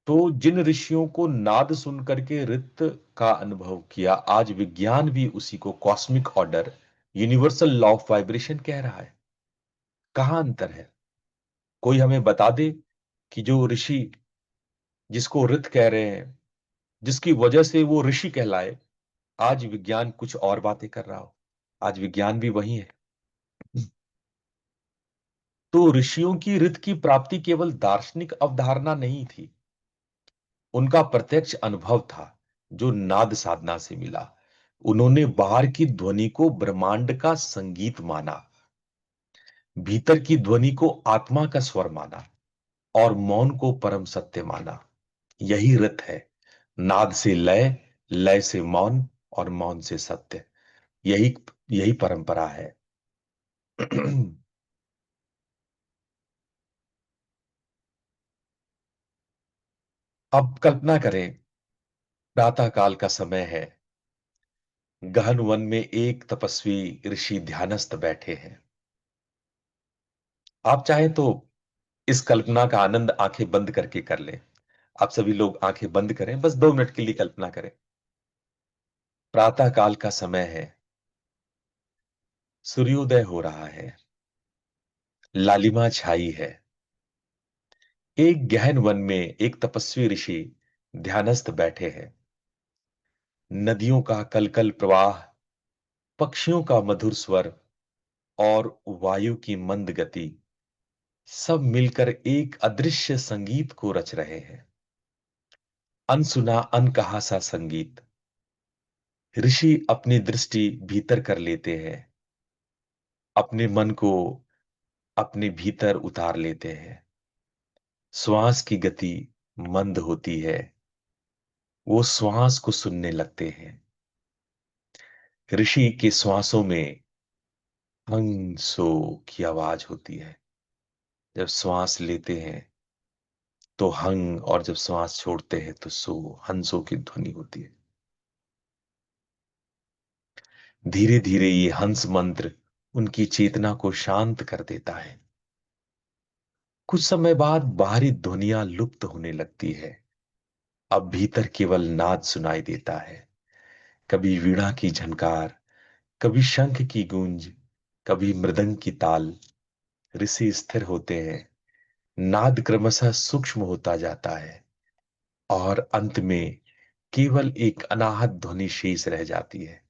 तो जिन ऋषियों को नाद सुन करके रित का अनुभव किया, आज विज्ञान भी उसी को cosmic order, universal law of vibration कह रहा है। कहां अंतर है? कोई हमें बता दे कि जो ऋषि, जिसको रित कह रहे हैं, जिसकी वजह से वो ऋषि कहलाए, आज विज्ञान कुछ और बातें कर रहा हो। आज विज्ञान भी वही है। तो ऋषियों की रित की प्राप्ति केवल दार्शनिक अवधारणा नहीं थी, उनका प्रत्यक्ष अनुभव था जो नाद साधना से मिला। उन्होंने बाहर की ध्वनि को ब्रह्मांड का संगीत माना, भीतर की ध्वनि को आत्मा का स्वर माना और मौन को परम सत्य माना। यही रित है। नाद से लय, लय से मौन और मौन से सत्य। यही यही परंपरा है। अब कल्पना करें, प्रातः काल का समय है, गहन वन में एक तपस्वी ऋषि ध्यानस्थ बैठे हैं। आप चाहें तो इस कल्पना का आनंद आंखें बंद करके कर लें। आप सभी लोग आंखें बंद करें, बस 2 मिनट के लिए कल्पना करें। प्रातः काल का समय है, सूर्योदय हो रहा है, लालिमा छाई है। एक गहन वन में एक तपस्वी ऋषि ध्यानस्थ बैठे हैं। नदियों का कलकल प्रवाह, पक्षियों का मधुर स्वर और वायु की मंद गति, सब मिलकर एक अदृश्य संगीत को रच रहे हैं। अनसुना अनकहा सा संगीत। ऋषि अपनी दृष्टि भीतर कर लेते हैं, अपने मन को अपने भीतर उतार लेते हैं। श्वास की गति मंद होती है, वो श्वास को सुनने लगते हैं। ऋषि के श्वासों में हंसो की आवाज होती है। जब श्वास लेते हैं तो हंग, और जब श्वास छोड़ते हैं तो सो, हंसों की ध्वनि होती है। धीरे धीरे ये हंस मंत्र उनकी चेतना को शांत कर देता है। कुछ समय बाद बाहरी ध्वनियां लुप्त होने लगती है। अब भीतर केवल नाद सुनाई देता है। कभी वीणा की झनकार, कभी शंख की गूंज, कभी मृदंग की ताल। ऋषि स्थिर होते हैं। नाद क्रमशः सूक्ष्म होता जाता है और अंत में केवल एक अनाहत ध्वनि शेष रह जाती है,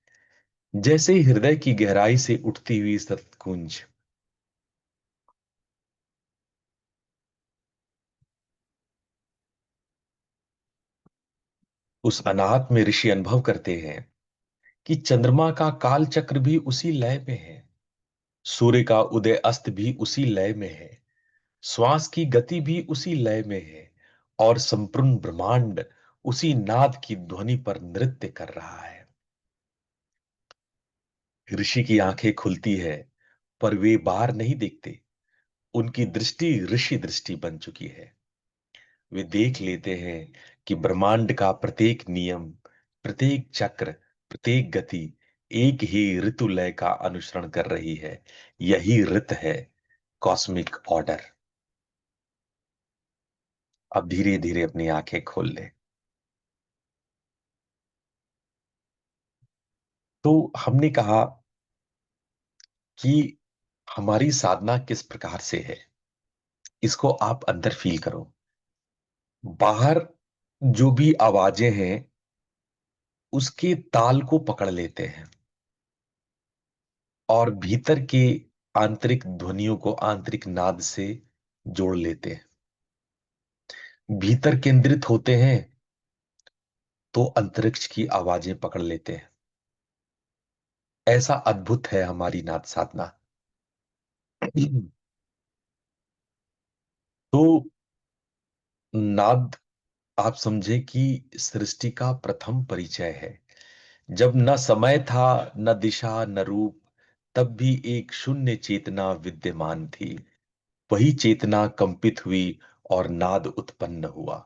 जैसे ही हृदय की गहराई से उठती हुई सतगूंज। उस अनाहत में ऋषि अनुभव करते हैं कि चंद्रमा का काल चक्र भी उसी लय में है, सूर्य का उदय अस्त भी उसी लय में है, श्वास की गति भी उसी लय में है, और संपूर्ण ब्रह्मांड उसी नाद की ध्वनि पर नृत्य कर रहा है। ऋषि की आंखें खुलती है, पर वे बाहर नहीं देखते। उनकी दृष्टि ऋषि दृष्टि बन चुकी है। वे देख लेते हैं कि ब्रह्मांड का प्रत्येक नियम, प्रत्येक चक्र, प्रत्येक गति एक ही ऋतु लय का अनुसरण कर रही है। यही ऋत है कॉस्मिक ऑर्डर। अब धीरे धीरे अपनी आंखें खोल ले। तो हमने कहा कि हमारी साधना किस प्रकार से है, इसको आप अंदर फील करो। बाहर जो भी आवाजें हैं उसके ताल को पकड़ लेते हैं, और भीतर के आंतरिक ध्वनियों को आंतरिक नाद से जोड़ लेते हैं। भीतर केंद्रित होते हैं तो अंतरिक्ष की आवाजें पकड़ लेते हैं। ऐसा अद्भुत है हमारी नाद साधना। तो नाद, आप समझे कि सृष्टि का प्रथम परिचय है। जब न समय था, न दिशा, न रूप, तब भी एक शून्य चेतना विद्यमान थी। वही चेतना कंपित हुई और नाद उत्पन्न हुआ।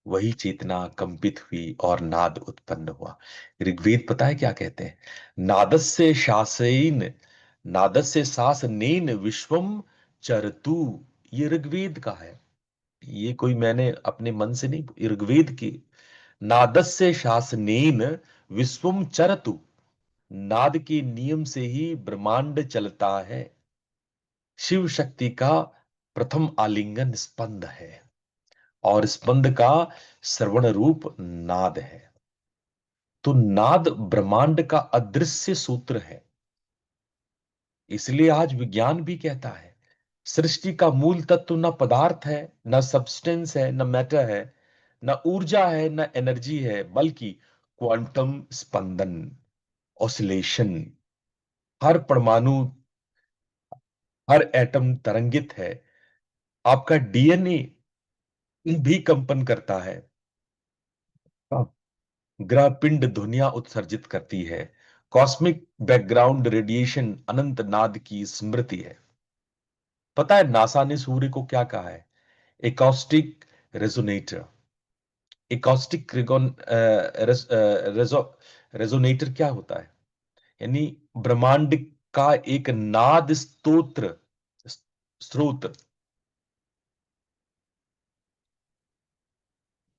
वही चेतना कंपित हुई और नाद उत्पन्न हुआ। ऋग्वेद पता है क्या कहते हैं? नादस्य शासेन, नादस्य शासनेन विश्वम चरतु। ये ऋग्वेद का है। ये कोई मैंने अपने मन से नहीं, ऋग्वेद की। नादस्य शासनेन विश्वम चरतु। नाद के नियम से ही ब्रह्मांड चलता है। शिव शक्ति का प्रथम आलिंगन स्पंद है, और स्पंद का श्रवण रूप नाद है। तो नाद ब्रह्मांड का अदृश्य सूत्र है। इसलिए आज विज्ञान भी कहता है सृष्टि का मूल तत्व न पदार्थ है, न सब्सटेंस है, न मैटर है, न ऊर्जा है, न एनर्जी है, बल्कि क्वांटम स्पंदन, ऑसिलेशन। हर परमाणु, हर एटम तरंगित है। आपका डीएनए भी कंपन करता है। ग्रह पिंड ध्वनियां उत्सर्जित करती है। कॉस्मिक बैकग्राउंड रेडिएशन अनंत नाद की स्मृति है। पता है नासा ने सूर्य को क्या कहा है? Acoustic resonator. एकॉस्टिक रेजोनेटर क्या होता है? यानी ब्रह्मांड का एक नाद स्तोत्र, स्रोत।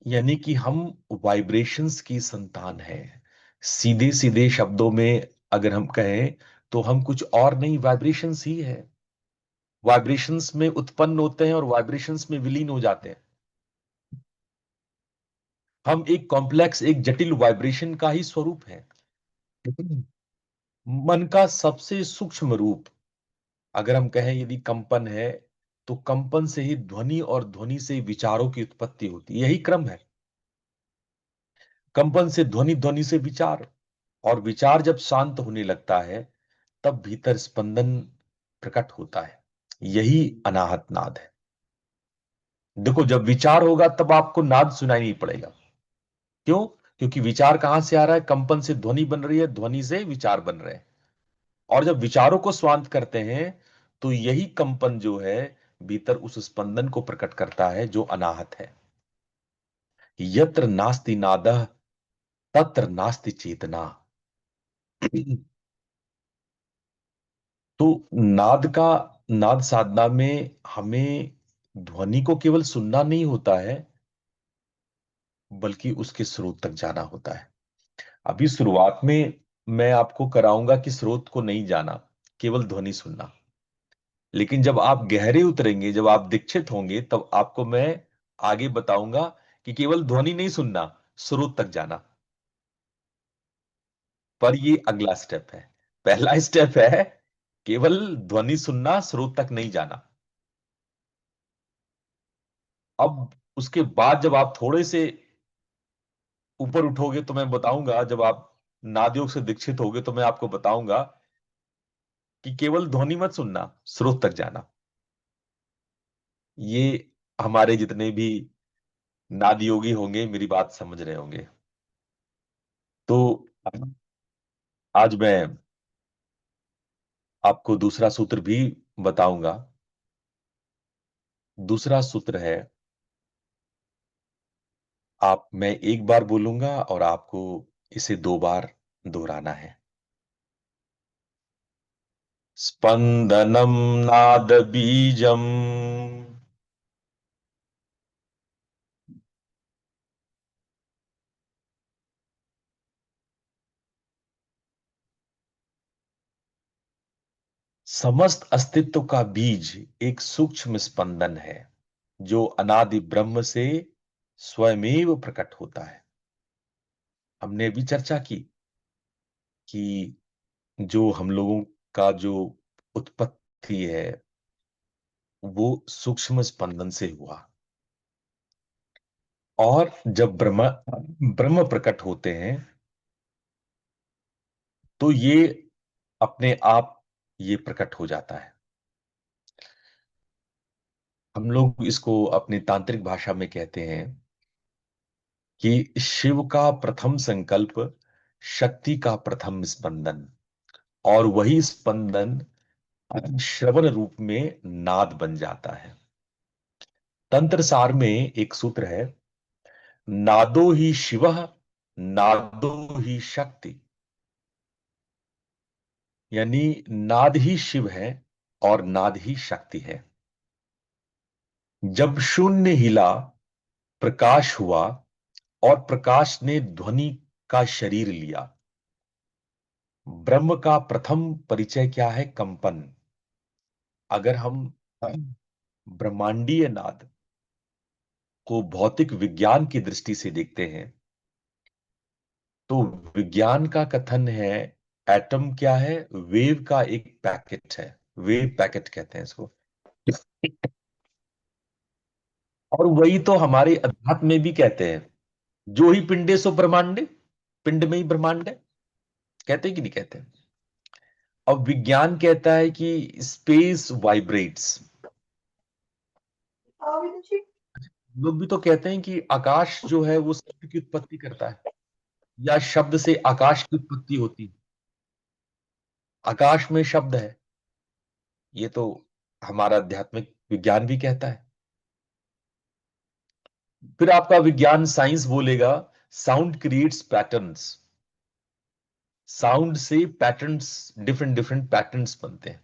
यानी कि हम वाइब्रेशंस की संतान है। सीधे सीधे शब्दों में अगर हम कहें तो हम कुछ और नहीं, वाइब्रेशंस ही है। वाइब्रेशंस में उत्पन्न होते हैं और वाइब्रेशंस में विलीन हो जाते हैं। हम एक कॉम्प्लेक्स, एक जटिल वाइब्रेशन का ही स्वरूप है। मन का सबसे सूक्ष्म रूप, अगर हम कहें यदि कंपन है, तो कंपन से ही ध्वनि, और ध्वनि से विचारों की उत्पत्ति होती है। यही क्रम है। कंपन से ध्वनि, ध्वनि से विचार, और विचार जब शांत होने लगता है तब भीतर स्पंदन प्रकट होता है। यही अनाहत नाद है। देखो, जब विचार होगा तब आपको नाद सुनाई नहीं पड़ेगा। क्यों? क्योंकि विचार कहां से आ रहा है? कंपन से ध्वनि बन रही है, ध्वनि से विचार बन रहे हैं। और जब विचारों को स्वांत करते हैं तो यही कंपन जो है भीतर उस स्पंदन को प्रकट करता है जो अनाहत है। यत्र नास्ति नादः तत्र नास्ति चेतना। तो नाद साधना में हमें ध्वनि को केवल सुनना नहीं होता है, बल्कि उसके स्रोत तक जाना होता है। अभी शुरुआत में मैं आपको कराऊंगा कि स्रोत को नहीं जाना, केवल ध्वनि सुनना। लेकिन जब आप गहरे उतरेंगे, जब आप दीक्षित होंगे, तब आपको मैं आगे बताऊंगा कि केवल ध्वनि नहीं सुनना, स्रोत तक जाना। पर ये अगला स्टेप है। पहला स्टेप है केवल ध्वनि सुनना, स्रोत तक नहीं जाना। अब उसके बाद जब आप थोड़े से ऊपर उठोगे तो मैं बताऊंगा, जब आप नादयोग से दीक्षित होगे तो मैं आपको बताऊंगा कि केवल ध्वनि मत सुनना, स्रोत तक जाना। ये हमारे जितने भी नाद योगी होंगे मेरी बात समझ रहे होंगे। तो आज मैं आपको दूसरा सूत्र भी बताऊंगा। दूसरा सूत्र है, मैं एक बार बोलूंगा और आपको इसे 2 बार दोहराना है। स्पंदनम नाद बीजम समस्त अस्तित्व का बीज एक सूक्ष्म स्पंदन है जो अनादि ब्रह्म से स्वयमेव प्रकट होता है। हमने भी चर्चा की कि जो हम लोगों का जो उत्पत्ति है वो सूक्ष्म स्पंदन से हुआ, और जब ब्रह्म ब्रह्म प्रकट होते हैं तो ये अपने आप ये प्रकट हो जाता है। हम लोग इसको अपनी तांत्रिक भाषा में कहते हैं कि शिव का प्रथम संकल्प शक्ति का प्रथम स्पंदन, और वही स्पंदन श्रवण रूप में नाद बन जाता है। तंत्र सार में एक सूत्र है, नादो ही शिवः नादो ही शक्ति। यानी नाद ही शिव है और नाद ही शक्ति है। जब शून्य हिला प्रकाश हुआ और प्रकाश ने ध्वनि का शरीर लिया। ब्रह्म का प्रथम परिचय क्या है? कंपन। अगर हम ब्रह्मांडीय नाद को भौतिक विज्ञान की दृष्टि से देखते हैं तो विज्ञान का कथन है एटम क्या है? वेव का एक पैकेट है, वेव पैकेट कहते हैं इसको। और वही तो हमारे अध्यात्म में भी कहते हैं, जो ही पिंडे सो ब्रह्मांडे, पिंड में ही ब्रह्मांड है। कहते हैं कि नहीं कहते? अब विज्ञान कहता है कि स्पेस वाइब्रेट्स। लोग भी तो कहते हैं कि आकाश जो है वो शब्द की उत्पत्ति करता है, या शब्द से आकाश की उत्पत्ति होती है। आकाश में शब्द है, ये तो हमारा आध्यात्मिक विज्ञान भी कहता है। फिर आपका विज्ञान साइंस बोलेगा साउंड क्रिएट्स पैटर्न्स। साउंड से पैटर्न्स, डिफरेंट डिफरेंट पैटर्न्स बनते हैं।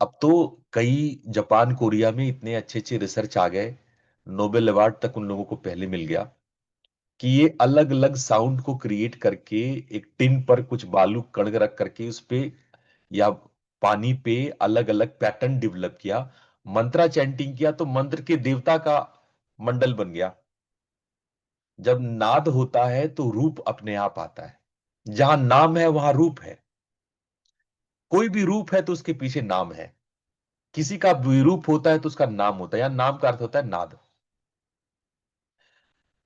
अब तो कई जापान कोरिया में इतने अच्छे अच्छे रिसर्च आ गए, नोबेल अवार्ड तक उन लोगों को पहले मिल गया, कि ये अलग अलग साउंड को क्रिएट करके एक टिन पर कुछ बालू कण रख करके उस पे या पानी पे अलग अलग पैटर्न डेवलप किया, मंत्रा चैंटिंग किया तो मंत्र के देवता का मंडल बन गया। जब नाद होता है तो रूप अपने आप आता है। जहां नाम है वहां रूप है। कोई भी रूप है तो उसके पीछे नाम है। किसी का विरूप होता है तो उसका नाम होता है, या नाम का अर्थ होता है नाद।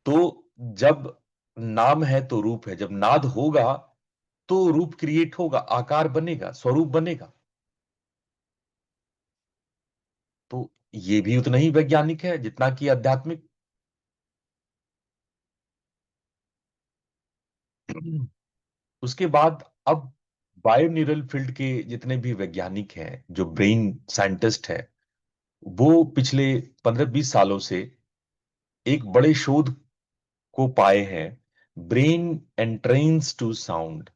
तो जब नाम है तो रूप है, जब नाद होगा तो रूप क्रिएट होगा, आकार बनेगा, स्वरूप बनेगा। तो ये भी उतना ही वैज्ञानिक है जितना कि आध्यात्मिक। उसके बाद अब बायो न्यूरल फील्ड के जितने भी वैज्ञानिक हैं, जो ब्रेन साइंटिस्ट हैं, वो पिछले 15-20 सालों से एक बड़े शोध को पाए हैं, ब्रेन एंट्रेंस टू साउंड।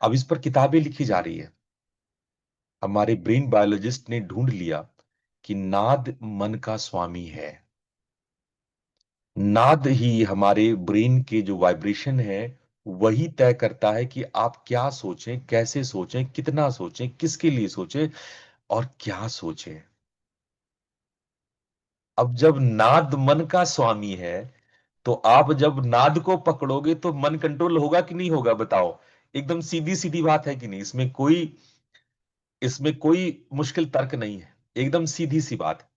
अब इस पर किताबें लिखी जा रही है। हमारे ब्रेन बायोलॉजिस्ट ने ढूंढ लिया कि नाद मन का स्वामी है। नाद ही हमारे ब्रेन के जो वाइब्रेशन है वही तय करता है कि आप क्या सोचें, कैसे सोचें, कितना सोचें, किसके लिए सोचें और क्या सोचें। अब जब नाद मन का स्वामी है, तो आप जब नाद को पकड़ोगे तो मन कंट्रोल होगा कि नहीं होगा, बताओ। एकदम सीधी सीधी बात है कि नहीं? इसमें कोई मुश्किल तर्क नहीं है, एकदम सीधी सी बात है।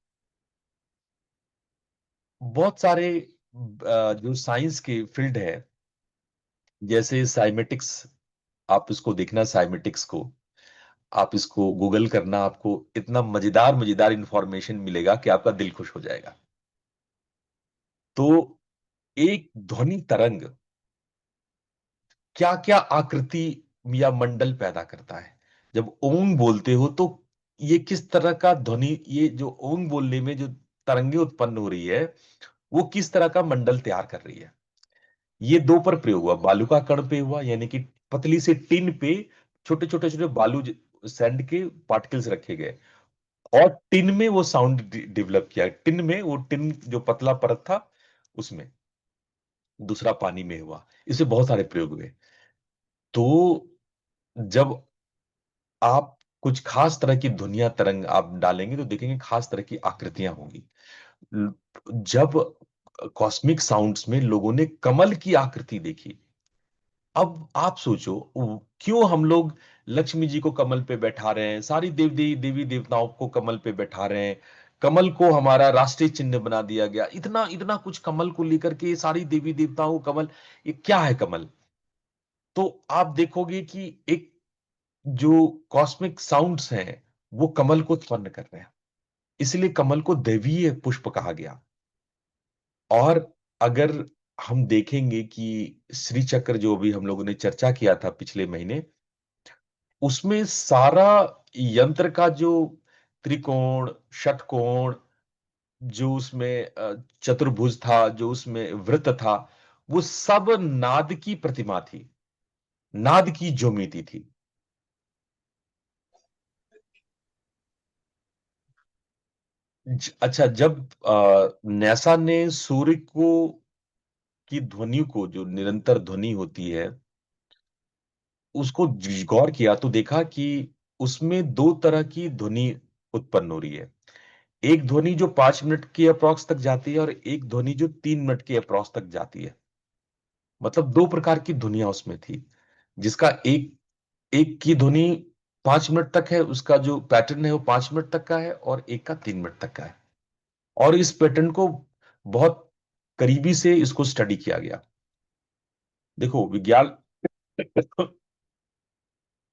बहुत सारे जो साइंस के फील्ड है, जैसे साइमेटिक्स, आप इसको देखना, साइमेटिक्स को आप इसको गूगल करना, आपको इतना मजेदार मजेदार इंफॉर्मेशन मिलेगा कि आपका दिल खुश हो जाएगा। तो एक ध्वनि तरंग क्या क्या आकृति या मंडल पैदा करता है। जब ओम बोलते हो तो ये किस तरह का ध्वनि, ये जो ओम बोलने में जो तरंगे उत्पन्न हो रही है, वो किस तरह का मंडल तैयार कर रही है। ये दो पर प्रयोग हुआ, बालू का कण पे हुआ, यानी कि पतली से टिन पे छोटे छोटे छोटे सैंड के पार्टिकल्स रखे गए, और टिन में वो साउंड डेवलप किया। टिन में वो टिन जो पतला परत था उसमें, दूसरा पानी में हुआ। इससे बहुत सारे प्रयोग हुए। तो जब आप कुछ खास तरह की ध्वनिया तरंग आप डालेंगे तो देखेंगे खास तरह की आकृतियां होंगी। ल- जब कॉस्मिक साउंड्स में लोगों ने कमल की आकृति देखी, अब आप सोचो, क्यों हम लोग लक्ष्मी जी को कमल पे बैठा रहे हैं, सारी देवी देवताओं को कमल पे बैठा रहे हैं, कमल को हमारा राष्ट्रीय चिन्ह बना दिया गया, इतना इतना कुछ कमल को लेकर के, ये सारी देवी देवताओं को कमल, ये क्या है कमल? तो आप देखोगे कि एक जो कॉस्मिक साउंड्स हैं वो कमल को उत्पन्न कर रहे हैं, इसलिए कमल को दैवीय पुष्प कहा गया। और अगर हम देखेंगे कि श्री चक्र जो भी हम लोगों ने चर्चा किया था पिछले महीने, उसमें सारा यंत्र का जो त्रिकोण, षटकोण, जो उसमें चतुर्भुज था, जो उसमें वृत्त था, वो सब नाद की प्रतिमा थी, नाद की ज्योमिति थी। अच्छा, जब नासा ने सूर्य को की ध्वनि को, जो निरंतर ध्वनि होती है, उसको गौर किया तो देखा कि उसमें दो तरह की ध्वनि उत्पन्न हो रही है। एक ध्वनि जो 5 मिनट के अप्रॉक्स तक जाती है, और एक ध्वनि जो 3 मिनट के अप्रॉक्स तक जाती है। मतलब दो प्रकार की ध्वनियां उसमें थी, जिसका एक एक की ध्वनि 5 मिनट तक है, उसका जो पैटर्न है वो 5 मिनट तक का है, और एक का 3 मिनट तक का है। और इस पैटर्न को बहुत करीबी से इसको स्टडी किया गया। देखो, विज्ञान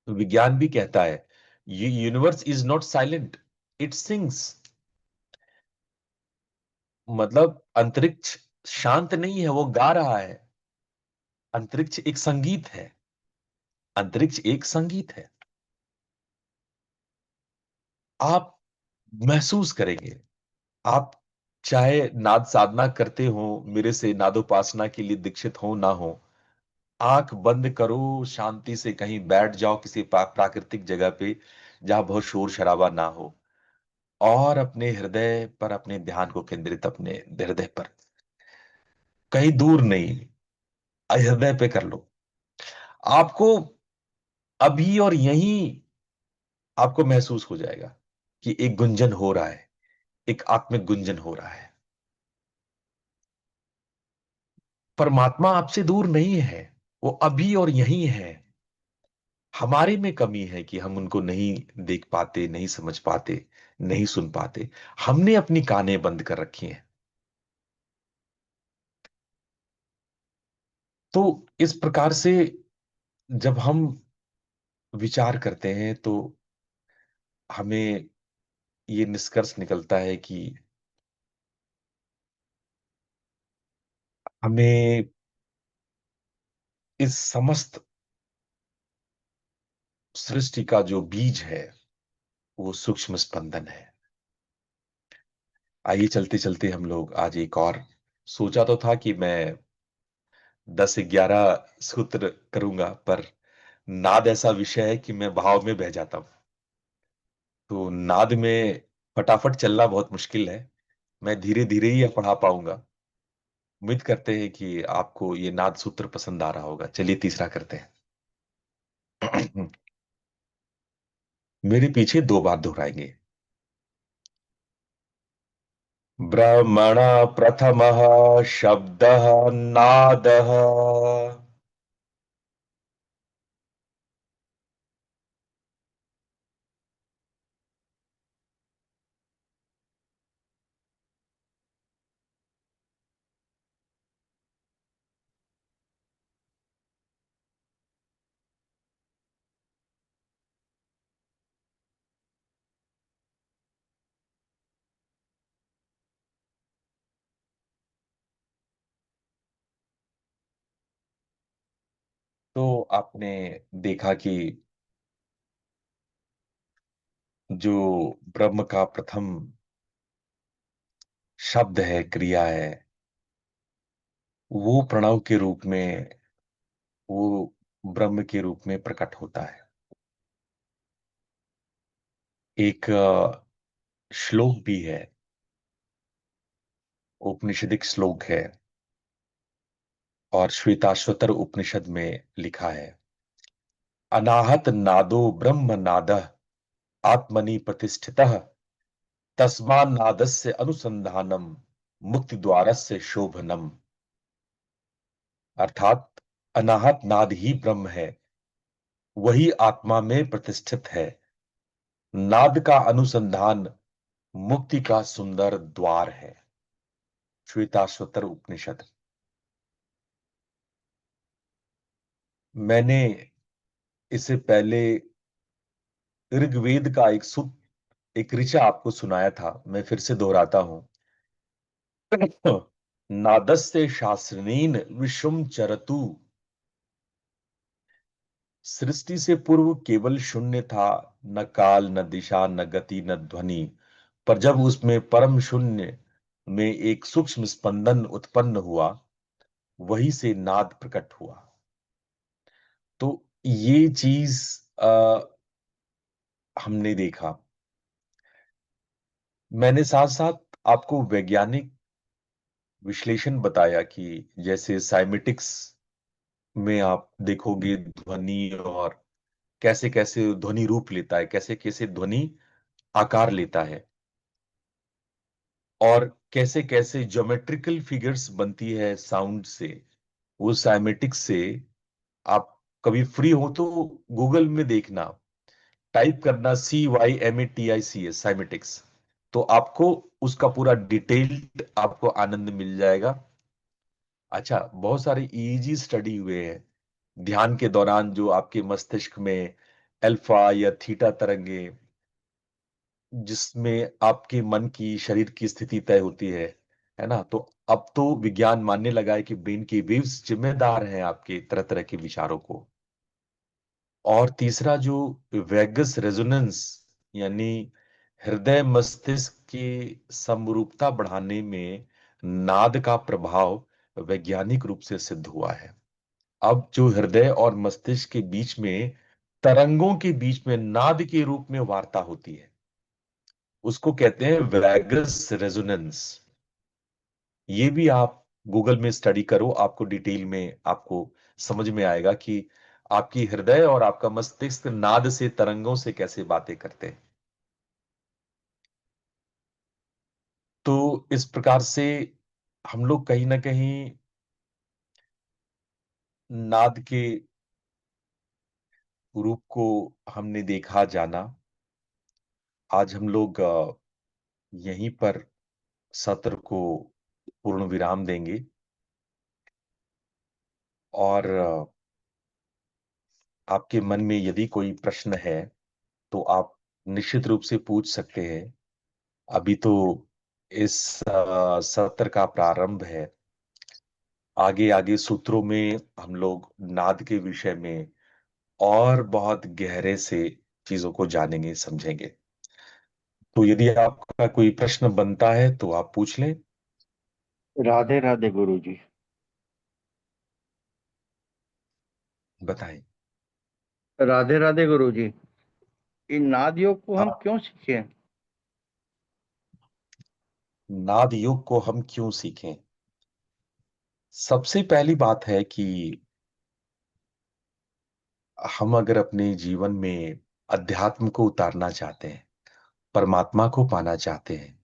विज्ञान भी कहता है universe is not silent, it sings. मतलब अंतरिक्ष शांत नहीं है, वो गा रहा है। अंतरिक्ष एक संगीत है, अंतरिक्ष एक संगीत है। आप महसूस करेंगे, आप चाहे नाद साधना करते हो, मेरे से नादोपासना के लिए दीक्षित हो ना हो, आंख बंद करो, शांति से कहीं बैठ जाओ किसी प्राकृतिक जगह पे जहां बहुत शोर शराबा ना हो, और अपने हृदय पर अपने ध्यान को केंद्रित, अपने हृदय पर, कहीं दूर नहीं, हृदय पे कर लो। आपको अभी और यहीं आपको महसूस हो जाएगा कि एक गुंजन हो रहा है, एक आत्मिक गुंजन हो रहा है। परमात्मा आपसे दूर नहीं है, वो अभी और यहीं है। हमारे में कमी है कि हम उनको नहीं देख पाते, नहीं समझ पाते, नहीं सुन पाते। हमने अपनी कानें बंद कर रखी हैं। तो इस प्रकार से जब हम विचार करते हैं तो हमें ये निष्कर्ष निकलता है कि हमें इस समस्त सृष्टि का जो बीज है वो सूक्ष्म स्पंदन है। आइए चलते चलते हम लोग आज एक और, सोचा तो था कि मैं 10-11 सूत्र करूंगा, पर नाद ऐसा विषय है कि मैं भाव में बह जाता हूं। तो नाद में फटाफट चलना बहुत मुश्किल है। मैं धीरे धीरे ही पढ़ा पाऊंगा। उम्मीद करते हैं कि आपको ये नाद सूत्र पसंद आ रहा होगा। चलिए तीसरा करते हैं। मेरे पीछे 2 बार दोहराएंगे। ब्रह्मण प्रथमः शब्दः नादः। तो आपने देखा कि जो ब्रह्म का प्रथम शब्द है, क्रिया है, वो प्रणव के रूप में, वो ब्रह्म के रूप में प्रकट होता है। एक श्लोक भी है, औपनिषदिक श्लोक है, और श्वेताश्वतर उपनिषद में लिखा है, अनाहत नादो ब्रह्म नादः आत्मनि प्रतिष्ठितः तस्मान् नादस्य अनुसंधानम मुक्ति द्वारस्य शोभनम। अर्थात अनाहत नाद ही ब्रह्म है, वही आत्मा में प्रतिष्ठित है। नाद का अनुसंधान मुक्ति का सुंदर द्वार है। श्वेताश्वतर उपनिषद। मैंने इससे पहले ऋग्वेद का एक ऋचा आपको सुनाया था, मैं फिर से दोहराता हूं। नादस्य शास्त्रेण विश्वम चरतु। सृष्टि से पूर्व केवल शून्य था, न काल न दिशा न गति न ध्वनि। पर जब उसमें परम शून्य में एक सूक्ष्म स्पंदन उत्पन्न हुआ, वही से नाद प्रकट हुआ। तो ये चीज हमने देखा। मैंने साथ साथ आपको वैज्ञानिक विश्लेषण बताया कि जैसे साइमेटिक्स में आप देखोगे ध्वनि, और कैसे कैसे ध्वनि रूप लेता है, कैसे कैसे ध्वनि आकार लेता है, और कैसे कैसे ज्योमेट्रिकल फिगर्स बनती है साउंड से, वो साइमेटिक्स से। आप कभी फ्री हो तो गूगल में देखना, टाइप करना CYMATICS साइमेटिक्स, तो आपको उसका पूरा डिटेल्ड आपको आनंद मिल जाएगा। अच्छा, बहुत सारे EEG स्टडी हुए हैं ध्यान के दौरान, जो आपके मस्तिष्क में अल्फा या थीटा तरंगे, जिसमें आपके मन की, शरीर की स्थिति तय होती है ना। तो अब तो विज्ञान मानने लगा है कि ब्रेन की वेव्स जिम्मेदार हैं आपके तरह तरह के विचारों को। और तीसरा जो वेगस रेजोनेंस, यानी हृदय मस्तिष्क की समरूपता बढ़ाने में नाद का प्रभाव वैज्ञानिक रूप से सिद्ध हुआ है। अब जो हृदय और मस्तिष्क के बीच में, तरंगों के बीच में नाद के रूप में वार्ता होती है, उसको कहते हैं वैगस रेजोनेंस। ये भी आप गूगल में स्टडी करो, आपको डिटेल में आपको समझ में आएगा कि आपकी हृदय और आपका मस्तिष्क नाद से, तरंगों से कैसे बातें करते हैं। तो इस प्रकार से हम लोग कहीं ना कहीं नाद के रूप को हमने देखा, जाना। आज हम लोग यहीं पर सत्र को पूर्ण विराम देंगे, और आपके मन में यदि कोई प्रश्न है तो आप निश्चित रूप से पूछ सकते हैं। अभी तो इस सत्र का प्रारंभ है। आगे आगे सूत्रों में हम लोग नाद के विषय में और बहुत गहरे से चीजों को जानेंगे, समझेंगे। तो यदि आपका कोई प्रश्न बनता है तो आप पूछ लें। राधे राधे गुरु जी। बताएं। राधे राधे गुरु जी। इन नाद योग को हम हाँ, क्यों सीखे? नाद योग को हम क्यों सीखें? सबसे पहली बात है कि हम अगर अपने जीवन में अध्यात्म को उतारना चाहते हैं, परमात्मा को पाना चाहते हैं,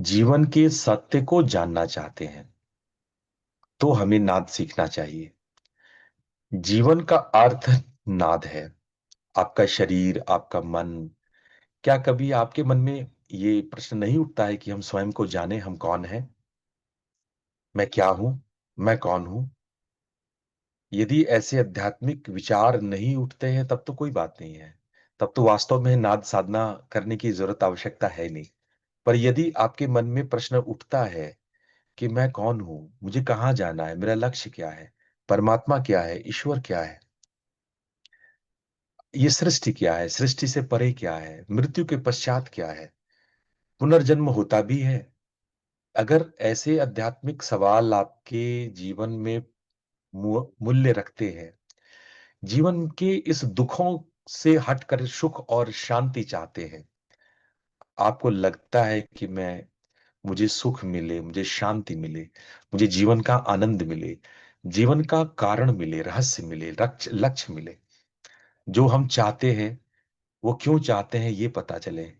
जीवन के सत्य को जानना चाहते हैं, तो हमें नाद सीखना चाहिए। जीवन का अर्थ नाद है। आपका शरीर, आपका मन, क्या कभी आपके मन में ये प्रश्न नहीं उठता है कि हम स्वयं को जाने, हम कौन हैं, मैं क्या हूं, मैं कौन हूं? यदि ऐसे आध्यात्मिक विचार नहीं उठते हैं तब तो कोई बात नहीं है, तब तो वास्तव में नाद साधना करने की जरूरत, आवश्यकता है नहीं। पर यदि आपके मन में प्रश्न उठता है कि मैं कौन हूं, मुझे कहाँ जाना है, मेरा लक्ष्य क्या है, परमात्मा क्या है, ईश्वर क्या है, ये सृष्टि क्या है, सृष्टि से परे क्या है, मृत्यु के पश्चात क्या है, पुनर्जन्म होता भी है, अगर ऐसे आध्यात्मिक सवाल आपके जीवन में मूल्य रखते हैं, जीवन के इस दुखों से हटकर सुख और शांति चाहते हैं, आपको लगता है कि मुझे सुख मिले, मुझे शांति मिले, मुझे जीवन का आनंद मिले, जीवन का कारण मिले, रहस्य मिले, लक्ष्य लक्ष्य मिले, जो हम चाहते हैं वो क्यों चाहते हैं ये पता चले,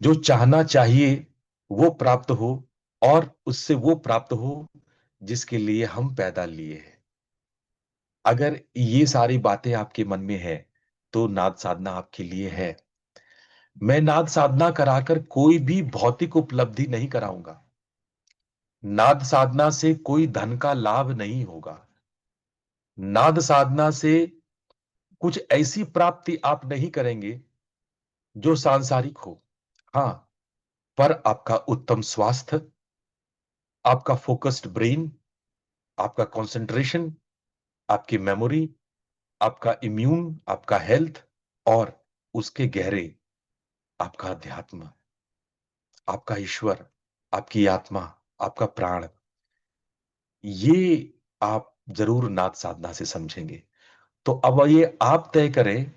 जो चाहना चाहिए वो प्राप्त हो, और उससे वो प्राप्त हो जिसके लिए हम पैदा लिए हैं। अगर ये सारी बातें आपके मन में है तो नाद साधना आपके लिए है। मैं नाद साधना कराकर कोई भी भौतिक उपलब्धि नहीं कराऊंगा। नाद साधना से कोई धन का लाभ नहीं होगा। नाद साधना से कुछ ऐसी प्राप्ति आप नहीं करेंगे जो सांसारिक हो। हाँ, पर आपका उत्तम स्वास्थ्य, आपका फोकस्ड ब्रेन, आपका कंसंट्रेशन, आपकी मेमोरी, आपका इम्यून, आपका हेल्थ, और उसके गहरे आपका अध्यात्म, आपका ईश्वर, आपकी आत्मा, आपका प्राण, ये आप जरूर नाद साधना से समझेंगे। तो अब ये आप तय करें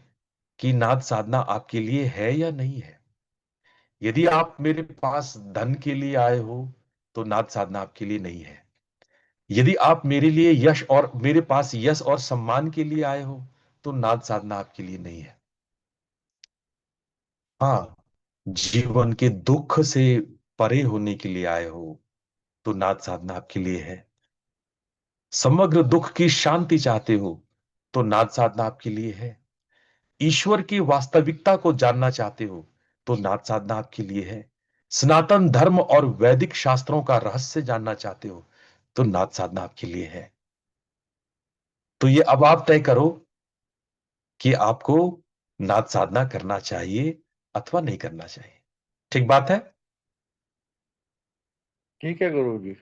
कि नाद साधना आपके लिए है या नहीं है। यदि आप मेरे पास धन के लिए आए हो तो नाद साधना आपके लिए नहीं है। यदि आप मेरे लिए यश और मेरे पास यश और सम्मान के लिए आए हो तो नाद साधना आपके लिए नहीं है। हाँ, जीवन के दुख से परे होने के लिए आए हो तो नाद साधना आपके लिए है। समग्र दुख की शांति चाहते हो तो नाद साधना आपके लिए है। ईश्वर की वास्तविकता को जानना चाहते हो तो नाद साधना आपके लिए है। सनातन धर्म और वैदिक शास्त्रों का रहस्य जानना चाहते हो तो नाद साधना आपके लिए है। तो ये अब आप तय करो कि आपको नाद साधना करना चाहिए अथवा नहीं करना चाहिए। ठीक बात है। ठीक है गुरु जी।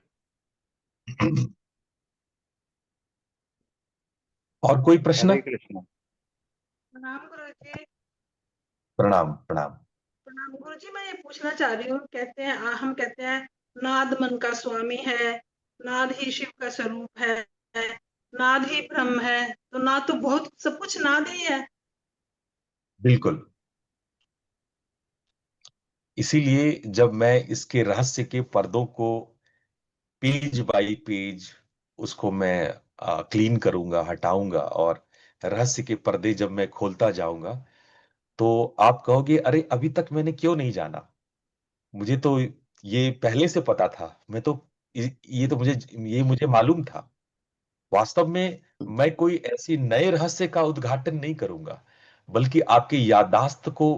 और कोई प्रश्न? हरे कृष्ण। प्रणाम गुरु जी। प्रणाम प्रणाम। प्रणाम गुरु जी, मैं ये पूछना चाह रही हूँ, कहते हैं हम कहते हैं नाद मन का स्वामी है, नाद ही शिव का स्वरूप है, नाद ही ब्रह्म है, तो नाद तो बहुत सब कुछ नाद ही है। बिल्कुल। इसीलिए जब मैं इसके रहस्य के पर्दों को पेज बाय पेज उसको मैं क्लीन करूंगा, हटाऊंगा, और रहस्य के पर्दे जब मैं खोलता जाऊंगा तो आप कहोगे अरे अभी तक मैंने क्यों नहीं जाना, मुझे तो ये पहले से पता था, मैं तो ये तो मुझे मालूम था। वास्तव में मैं कोई ऐसी नए रहस्य का उद्घाटन नहीं करूंगा, बल्कि आपकी याददाश्त को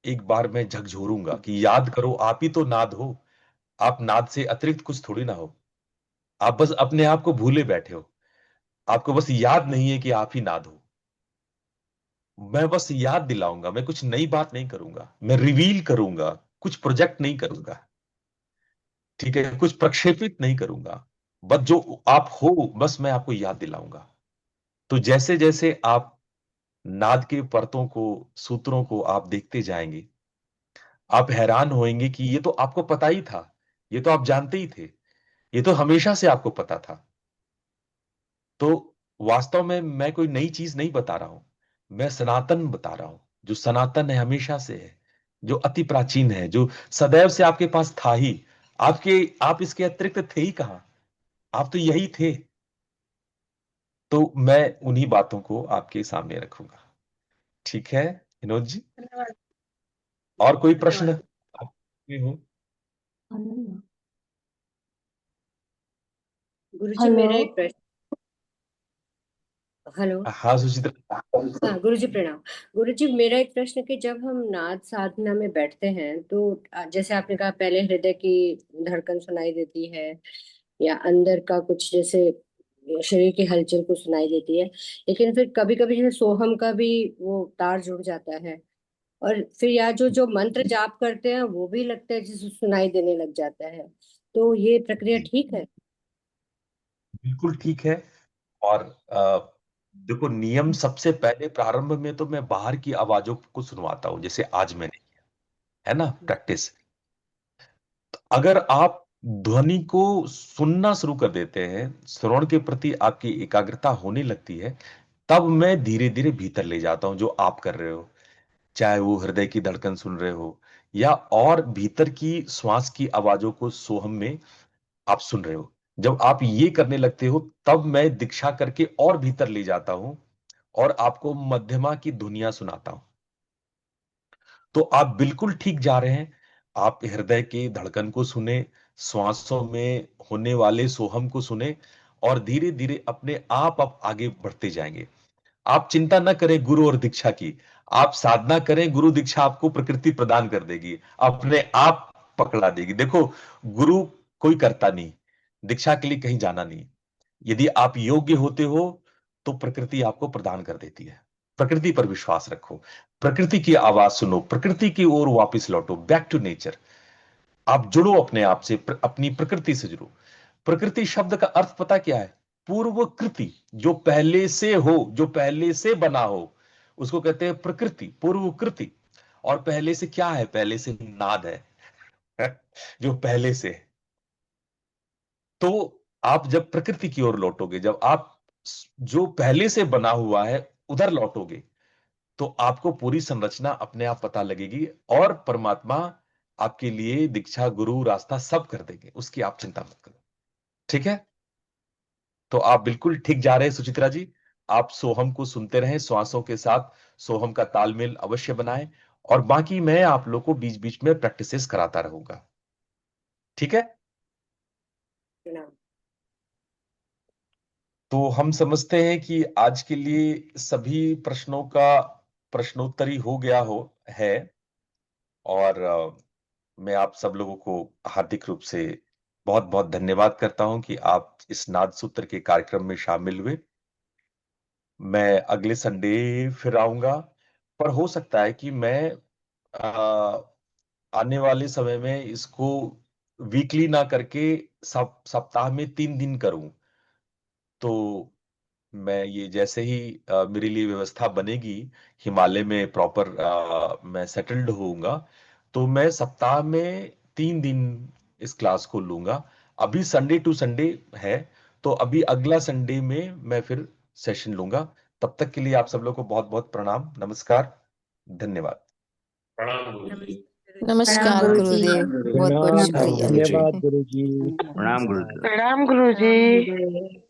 एक बार मैं झकझोरूंगा कि याद करो, आप ही तो नाद हो। आप नाद से अतिरिक्त कुछ थोड़ी ना हो। आप बस अपने आप को भूले बैठे हो। आपको बस याद नहीं है कि आप ही नाद हो। मैं बस याद दिलाऊंगा, मैं कुछ नई बात नहीं करूंगा, मैं रिवील करूंगा, कुछ प्रोजेक्ट नहीं करूंगा। ठीक है, कुछ प्रक्षेपित नहीं करूंगा। बस जो आप हो, बस मैं आपको याद दिलाऊंगा। तो जैसे जैसे आप नाद के परतों को, सूत्रों को आप देखते जाएंगे, आप हैरान होंगे कि ये तो आपको पता ही था, ये तो आप जानते ही थे, ये तो हमेशा से आपको पता था। तो वास्तव में मैं कोई नई चीज नहीं बता रहा हूं, मैं सनातन बता रहा हूं, जो सनातन है, हमेशा से है, जो अति प्राचीन है, जो सदैव से आपके पास था ही। आप इसके अतिरिक्त थे ही कहां, आप तो यही थे। तो मैं उन्हीं बातों को आपके सामने रखूंगा। ठीक है विनोद जी, धन्यवाद। और कोई प्रश्न धन्यवाद। आप में हो? गुरुजी मेरा एक प्रश्न। हेलो। हाँ सुचित्रा। हाँ गुरुजी प्रणाम। गुरुजी मेरा एक प्रश्न कि जब हम नाद साधना में बैठते हैं तो जैसे आपने कहा पहले हृदय की धड़कन सुनाई देती है या अंदर का कुछ जैसे शरीर की हलचल को सुनाई देती है, लेकिन फिर कभी कभी जैसे सोहम का भी वो तार जुड़ जाता है और फिर या जो जो मंत्र जाप करते हैं वो भी लगता है जैसे सुनाई देने लग जाता है। तो ये प्रक्रिया ठीक है? बिल्कुल ठीक है। और देखो, नियम सबसे पहले प्रारंभ में तो मैं बाहर की आवाजों को सुनवाता हूं, जैसे आज मैंने किया है ना प्रैक्टिस। अगर आप ध्वनि को सुनना शुरू कर देते हैं, श्रवण के प्रति आपकी एकाग्रता होने लगती है, तब मैं धीरे धीरे भीतर ले जाता हूं, जो आप कर रहे हो, चाहे वो हृदय की धड़कन सुन रहे हो या और भीतर की श्वास की आवाजों को सोहम में आप सुन रहे हो। जब आप ये करने लगते हो, तब मैं दीक्षा करके और भीतर ले जाता हूं और आपको मध्यमा की धुनिया सुनाता हूं। तो आप बिल्कुल ठीक जा रहे हैं। आप हृदय की धड़कन को सुने, श्वासों में होने वाले सोहम को सुने, और धीरे धीरे अपने आप आगे बढ़ते जाएंगे। आप चिंता न करें गुरु और दीक्षा की, आप साधना करें, गुरु दीक्षा आपको प्रकृति प्रदान कर देगी, अपने आप पकड़ा देगी। देखो, गुरु कोई करता नहीं, दीक्षा के लिए कहीं जाना नहीं। यदि आप योग्य होते हो तो प्रकृति आपको प्रदान कर देती है। प्रकृति पर विश्वास रखो, प्रकृति की आवाज सुनो, प्रकृति की ओर वापस लौटो, बैक टू नेचर। आप जुड़ो अपने आप से, अपनी प्रकृति से जुड़ो। प्रकृति शब्द का अर्थ पता क्या है? पूर्व कृति, जो पहले से हो, जो पहले से बना हो, उसको कहते हैं प्रकृति, पूर्व कृति। और पहले से क्या है? पहले से नाद है जो पहले से है। तो आप जब प्रकृति की ओर लौटोगे, जब आप जो पहले से बना हुआ है उधर लौटोगे, तो आपको पूरी संरचना अपने आप पता लगेगी, और परमात्मा आपके लिए दीक्षा, गुरु, रास्ता सब कर देंगे, उसकी आप चिंता मत करो। ठीक है? तो आप बिल्कुल ठीक जा रहे हैं सुचित्रा जी। आप सोहम को सुनते रहें, श्वासों के साथ सोहम का तालमेल अवश्य बनाएं, और बाकी मैं आप लोग को बीच बीच में प्रैक्टिसेस कराता रहूंगा। ठीक है? प्रणाम। तो हम समझते हैं कि आज के लिए सभी प्रश्नों का प्रश्नोत्तरी हो गया हो है। और मैं आप सब लोगों को हार्दिक रूप से बहुत बहुत धन्यवाद करता हूं कि आप इस नाद सूत्र के कार्यक्रम में शामिल हुए। मैं अगले संडे फिर आऊंगा, पर हो सकता है कि मैं आ, आने वाले समय में इसको वीकली ना करके सप्ताह में 3 दिन करूं। तो मैं ये जैसे ही मेरे लिए व्यवस्था बनेगी, हिमालय में प्रॉपर मैं सेटल्ड होऊंगा, तो मैं सप्ताह में 3 दिन इस क्लास को लूंगा। अभी संडे टू संडे है, तो अभी अगला संडे में मैं फिर सेशन लूंगा। तब तक के लिए आप सब लोग को बहुत बहुत प्रणाम, नमस्कार, धन्यवाद। प्रणाम नमस्कार गुरुजी। गुरुदेव, बहुत बहुत शुक्रिया। धन्यवाद गुरुजी। प्रणाम गुरुदेव। प्रणाम गुरुजी।